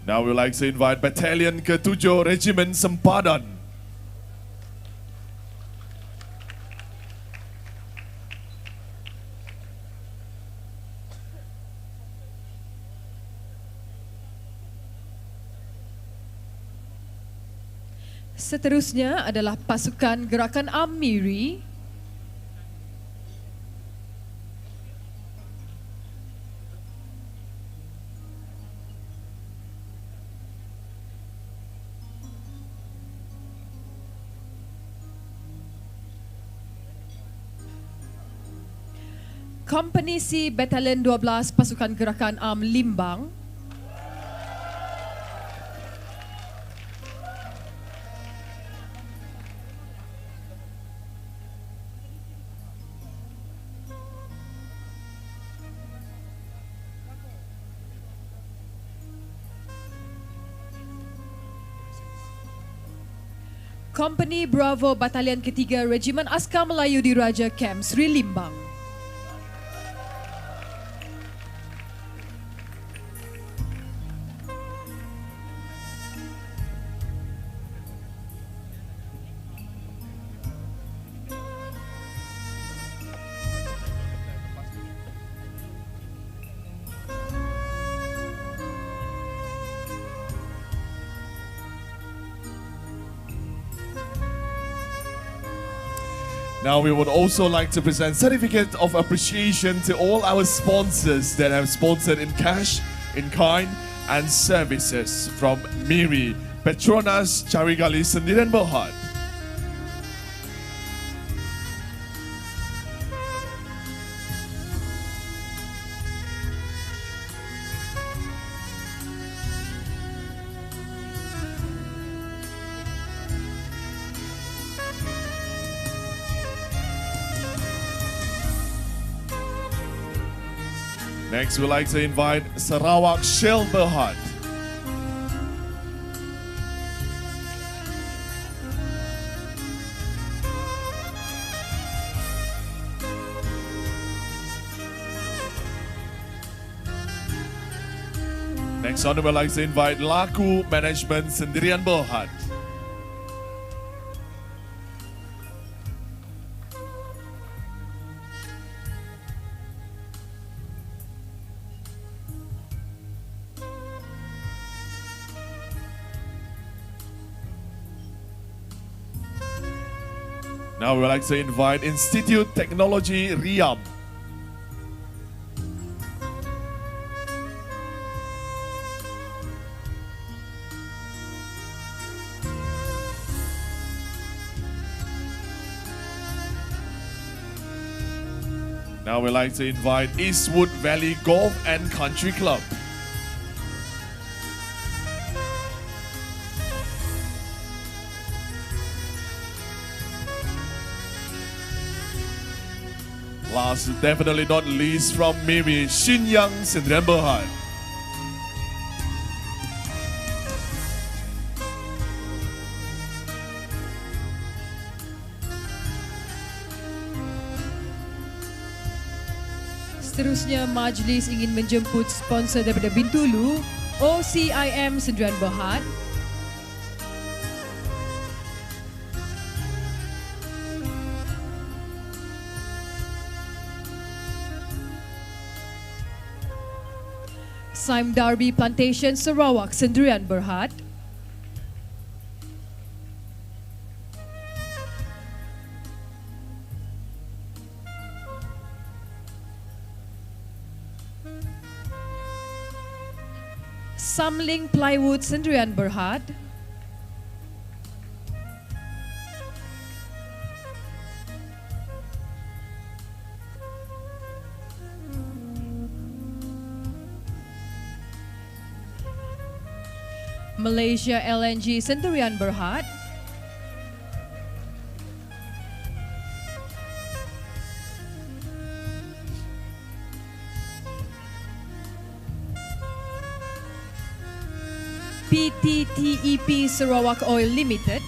Now we would like to invite Battalion ke-7 Regimen Sempadan. Seterusnya adalah pasukan Gerakan Am Miri. Kompani C Batalion 12 Pasukan Gerakan Am Limbang. Kompani Bravo Batalion ke-3 Regimen Askar Melayu Diraja Kem Sri Limbang. Now we would also like to present certificate of appreciation to all our sponsors that have sponsored in cash, in kind and services from Miri, Petronas, Carigali, Sendirian Berhad. Next, we'd like to invite Sarawak Shell Berhad. Next on, we'd like to invite Laku Management Sendirian Berhad. Now we would like to invite Institute Technology Riam. Now we'd like to invite Eastwood Valley Golf and Country Club. Last, definitely not least from Mimi, Shinyang Sendirian Berhad. Seterusnya, Majlis ingin menjemput sponsor daripada Bintulu, OCIM Sendirian Berhad. Sime Darby Plantation Sarawak Sendirian Berhad. Samling Plywood Sendirian Berhad. Malaysia LNG Sendirian Berhad. PTTEP Sarawak Oil Limited.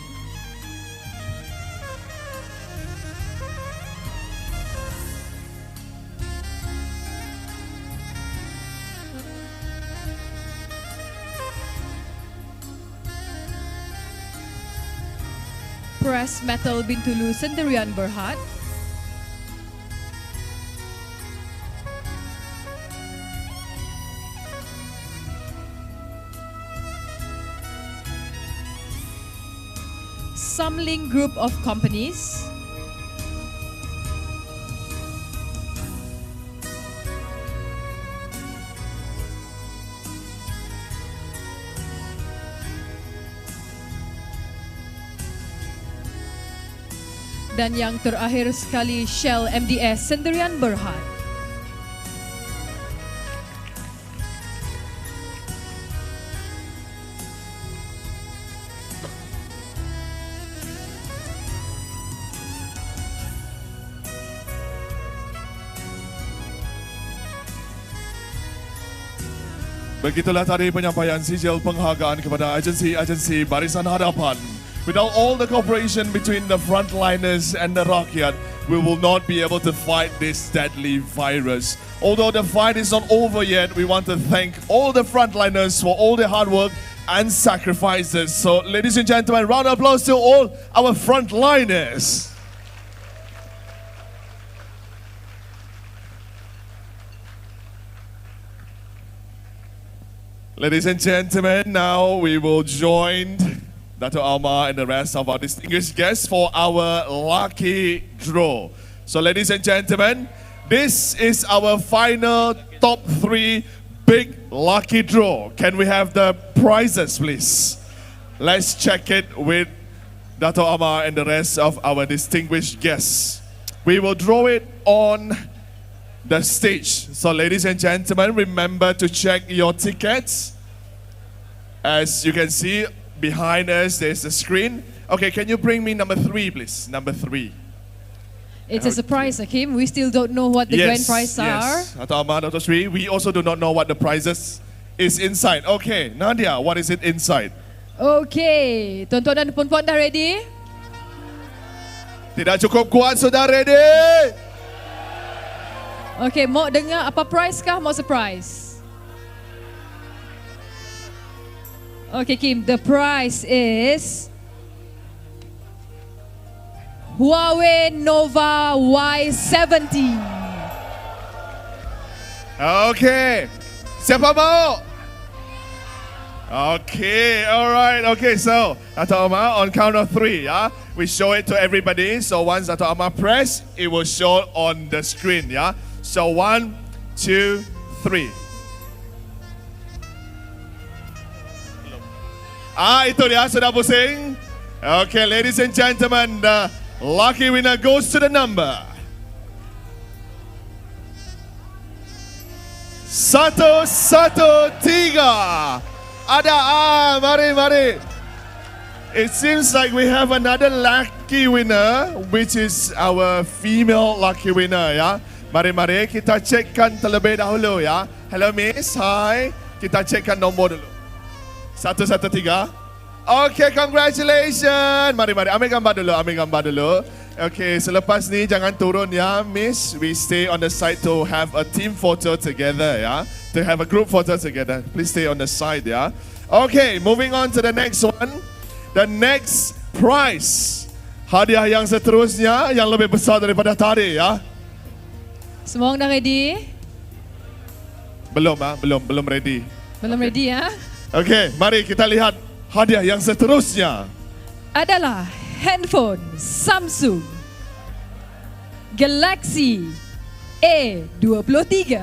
Press Metal Bintulu Sendirian Berhad. Samling Group of Companies. Dan yang terakhir sekali, Shell MDS Sendirian Berhad. Begitulah tadi penyampaian sijil penghargaan kepada agensi-agensi Barisan Hadapan. Without all the cooperation between the frontliners and the rakyat, we will not be able to fight this deadly virus. Although the fight is not over yet, we want to thank all the frontliners for all their hard work and sacrifices. So, ladies and gentlemen, round of applause to all our frontliners. Ladies and gentlemen, now we will join Dr. Alma and the rest of our distinguished guests for our lucky draw. So ladies and gentlemen, this is our final top 3 big lucky draw. Can we have the prizes, please? Let's check it with Dr. Alma and the rest of our distinguished guests. We will draw it on the stage. So ladies and gentlemen, remember to check your tickets. As you can see, behind us, there's a screen. Okay, can you bring me number 3, please? Number 3. It's a surprise, Hakim. We still don't know what the grand prize are. Yes, Dr. Ahmad, Dr. Sri, we also do not know what the prizes is inside. Okay, Nadia, what is it inside? Okay, tuan-tuan dan puan-puan dah ready? Tidak cukup kuat, sudah ready? Okay, mau dengar apa prize kah? Mau surprise? Okay, Kim, the prize is Huawei Nova Y70. Okay, siapa mau? Okay, alright. Okay, so Dr. Omar, on count of 3, yeah? We show it to everybody. So once Dr. Omar press, it will show on the screen, yeah? So 1, 2, 3. Itu dia, sudah pusing. Okay, ladies and gentlemen, the lucky winner goes to the number 1, 1, 3. Ada mari. It seems like we have another lucky winner, which is our female lucky winner, ya. Mari kita cekkan terlebih dahulu, ya. Hello Miss, hi. Kita cekkan nombor dulu. 113. Okay, congratulations. Mari, ambil gambar dulu. Okay, selepas ni jangan turun ya, Miss. We stay on the side to have a team photo together, ya. To have a group photo together. Please stay on the side, ya. Okay, moving on to the next one. The next prize. Hadiah yang seterusnya yang lebih besar daripada tadi, ya. Semua orang dah ready? Belum ready. Belum ready ya? Okay, mari kita lihat hadiah yang seterusnya adalah handphone Samsung Galaxy A23.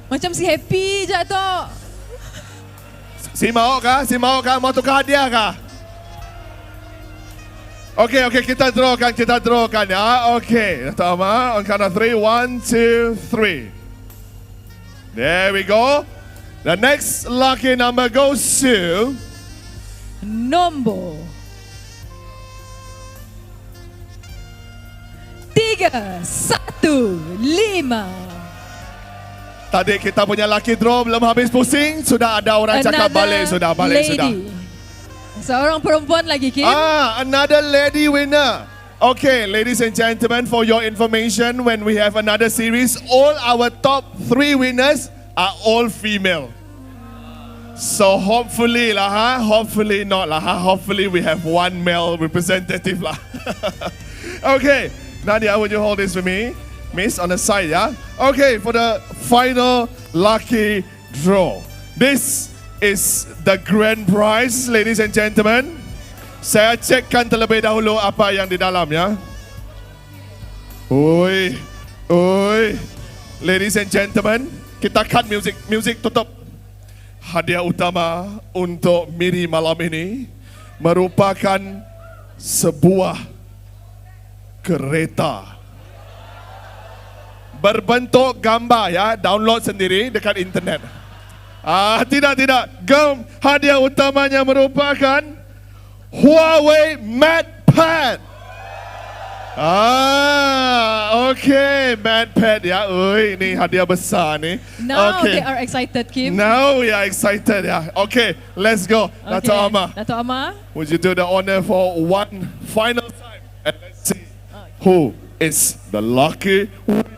Macam si happy je tu. Si mau kah? Mau tukar hadiah kah? Okay, kita drawkan ya. Okay, Dato' Amar, on count of 3, 1, 2, 3. There we go. The next lucky number goes to nombor 315. Tadi kita punya lucky draw belum habis pusing, sudah ada orang cakap balik sudah. Seorang perempuan lagi, Kim. Another lady winner. Okay, ladies and gentlemen, for your information, when we have another series, all our top 3 winners are all female. So hopefully hopefully not hopefully we have one male representative lah. Okay, Nadia, would you hold this for me? Miss, on the side, yeah? Okay, for the final lucky draw. This is the grand prize, ladies and gentlemen. Saya cekkan terlebih dahulu apa yang di dalam, ya. Oi. Ladies and gentlemen, kita cut music tutup. Hadiah utama untuk Miri malam ini merupakan sebuah kereta berbentuk gambar, ya. Download sendiri dekat internet. Tidak. Hadiah utamanya merupakan Huawei MatePad. Okay, MatePad ya. Ini hadiah besar ni. Now they are excited, Kim. Now we are excited, ya. Okay, let's go. Dato' Amar, would you do the honor for one final time? And let's see who is the lucky winner.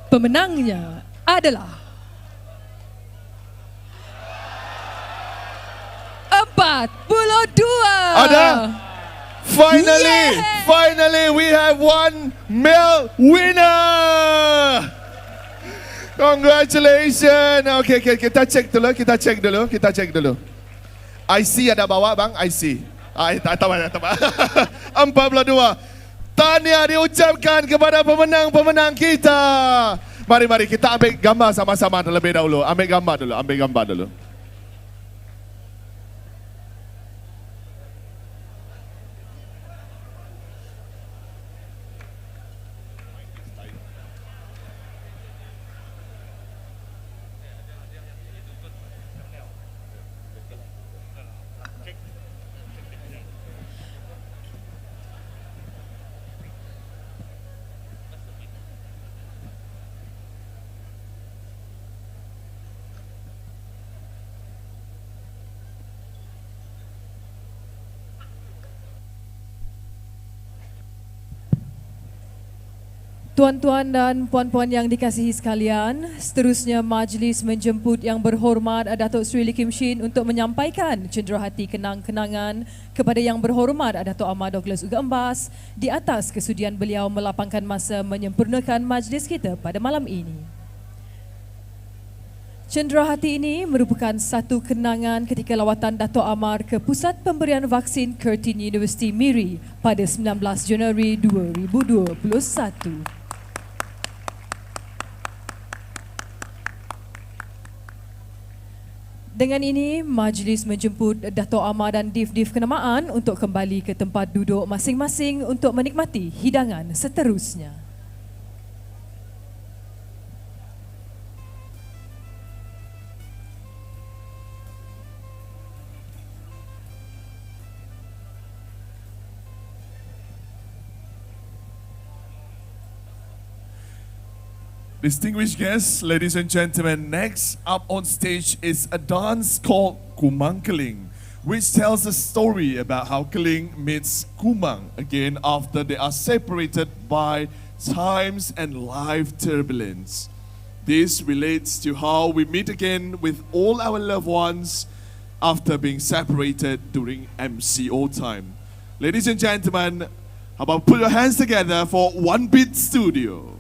Pemenangnya adalah 42. Ada. Finally we have one male winner. Congratulations. Okay, kita cek dulu. IC ada bawa bang? IC. Tak. 42. Tahniah diucapkan kepada pemenang-pemenang kita. Mari kita ambil gambar sama-sama terlebih dahulu. Ambil gambar dulu. Tuan-tuan dan puan-puan yang dikasihi sekalian, seterusnya majlis menjemput Yang Berhormat Datuk Seri Lee Kim Shin untuk menyampaikan cenderahati kenang-kenangan kepada Yang Berhormat Datuk Ahmad Douglas Ugambas di atas kesudian beliau melapangkan masa menyempurnakan majlis kita pada malam ini. Cenderahati ini merupakan satu kenangan ketika lawatan Dato' Amar ke Pusat Pemberian Vaksin Curtin University Miri pada 19 Januari 2021. Dengan ini, majlis menjemput Dato' Amar dan Div-Div kenamaan untuk kembali ke tempat duduk masing-masing untuk menikmati hidangan seterusnya. Distinguished guests, ladies and gentlemen, next up on stage is a dance called Kumang Keling, which tells a story about how Keling meets Kumang again after they are separated by times and life turbulence. This relates to how we meet again with all our loved ones after being separated during MCO time. Ladies and gentlemen, how about put your hands together for One Beat Studio.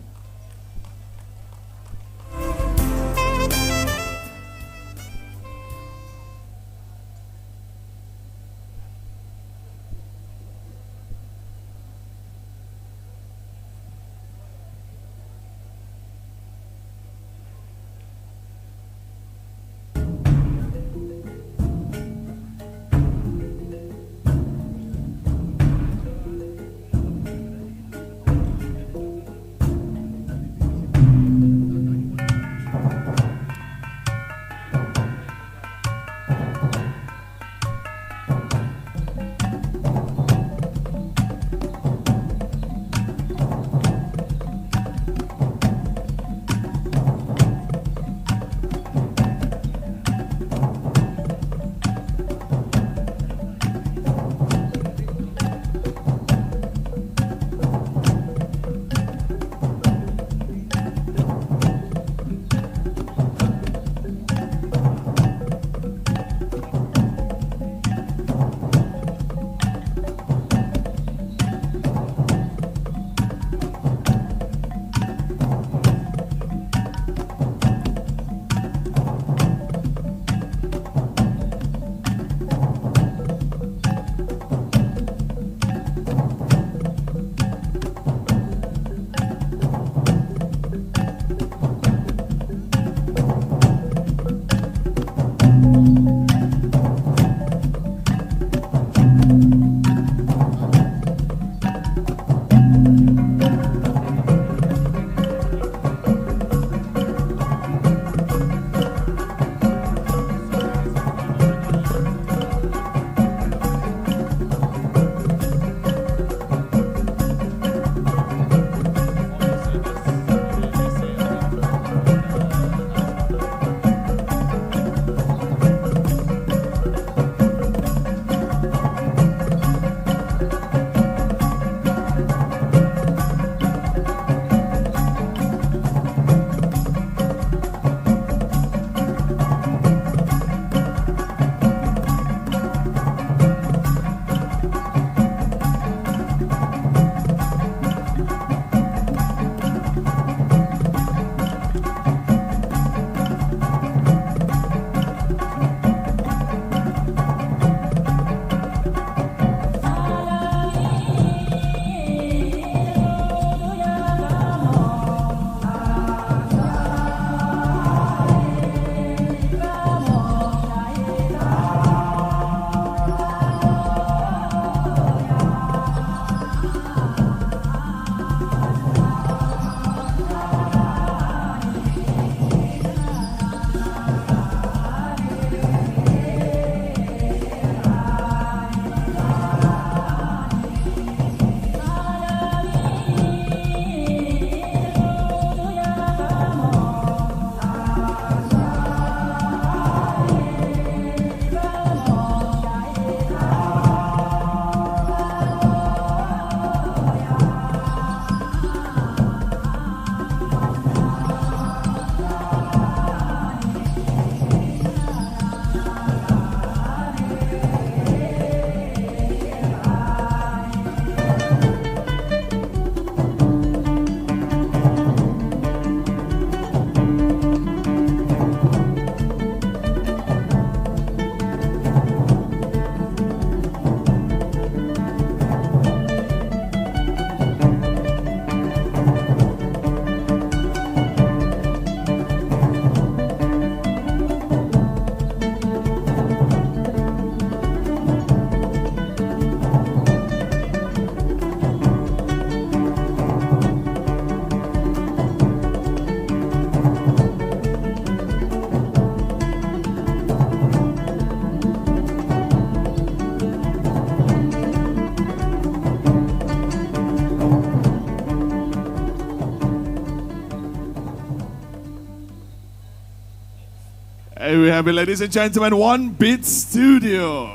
May we have it, ladies and gentlemen, One Beat Studio.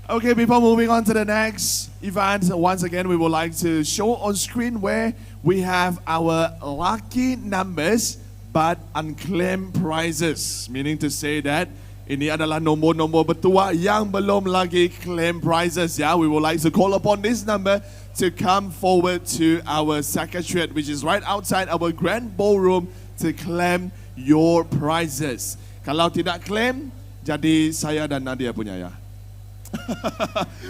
Okay, before moving on to the next event, once again, we would like to show on screen where we have our lucky numbers but unclaimed prizes. Meaning to say that ini adalah nombor-nombor bertuah yang belum lagi claim prizes. Yeah, we would like to call upon this number to come forward to our secretariat, which is right outside our grand ballroom, to claim your prizes. Kalau tidak claim, jadi saya dan Nadia punya ya.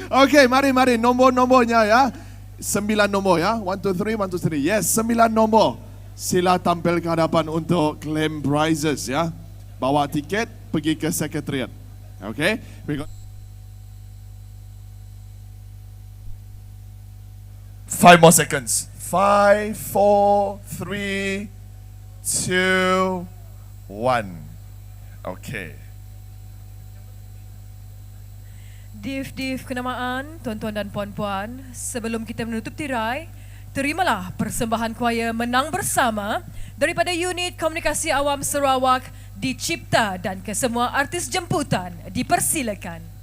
Okay, mari nombor-nombornya ya. 9 nombor ya. 1, 2, 3, 1, 2, 3. Yes, 9 nombor. Sila tampil ke hadapan untuk claim prizes ya. Bawa tiket, pergi ke sekretariat. Okay? We got 5 more seconds. 5, 4, 3, 2, 1. Okay. Div kenamaan, tuan-tuan dan puan-puan, sebelum kita menutup tirai, terimalah persembahan kuaya Menang Bersama daripada Unit Komunikasi Awam Sarawak dicipta dan kesemua artis jemputan dipersilakan.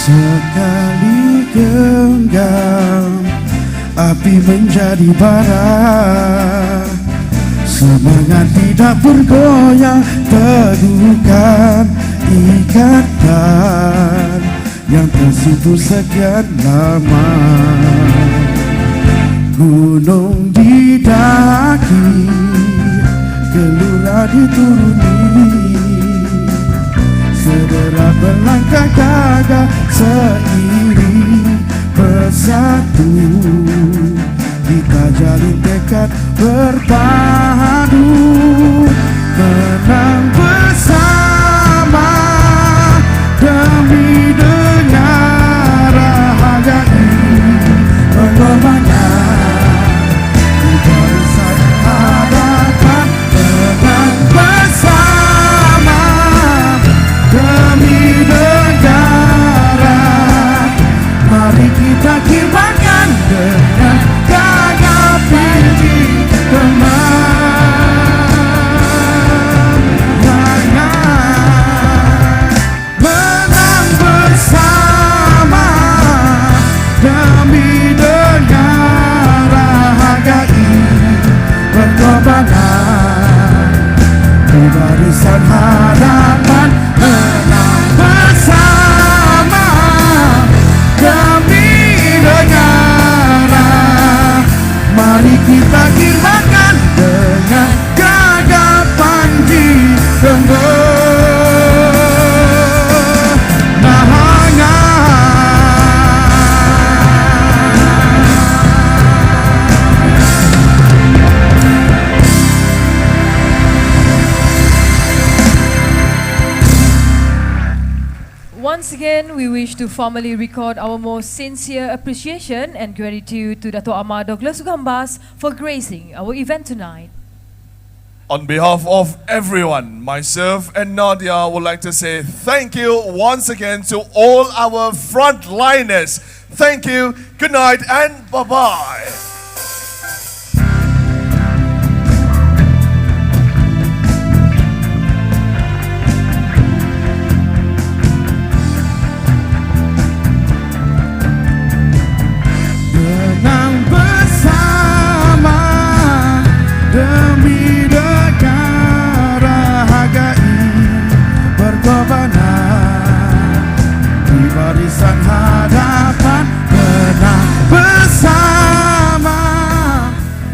Sekali genggam api menjadi bara, semangat tidak bergoyang, teguhkan ikatan yang tersipu sekian lama. Gunung didaki, gelora dituruni, segera berlangkah gagah seiring bersatu, kita jalin tekad berpadu, menang bersama demi negara hargai pengorbanan di barisan hadapan, menang bersama demi negara. Mari kita kibarkan dengan gagah tinggi kemenangan. Menang bersama demi negara, hargai pengorbanan di barisan hadapan. Menang bersama demi negara. Mari kita kibarkan dengan gagah panji Once again, we wish to formally record our most sincere appreciation and gratitude to Dato' Amar Douglas Ugambas for gracing our event tonight. On behalf of everyone, myself and Nadia would like to say thank you once again to all our frontliners. Thank you, good night, and bye-bye. Menang bersama demi negara. Barisan hadapan menang bersama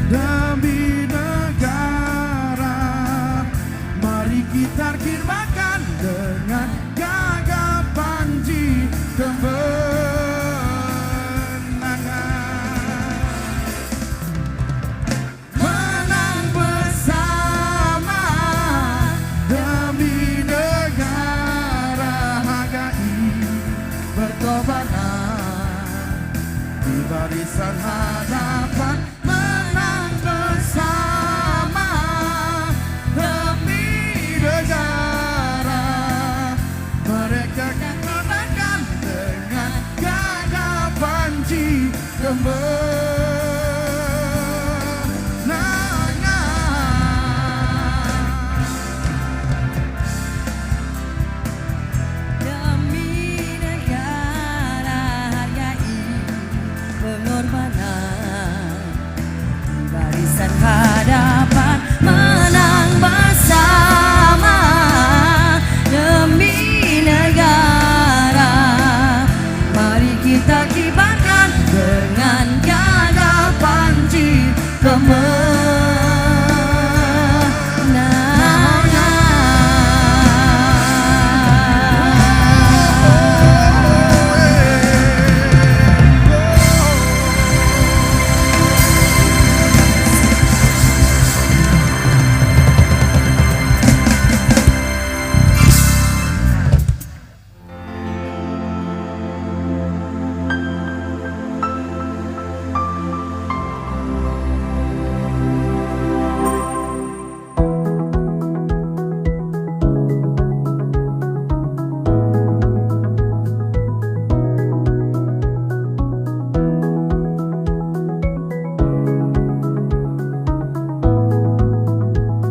demi negara. Mari kita firmankan dengan gagah panji kemenangan. Menang bersama demi negara. HKI berkobaran di barisan hadapan. Menang bersama demi negara. Mereka akan menangkan dengan gagah panji kemenangan.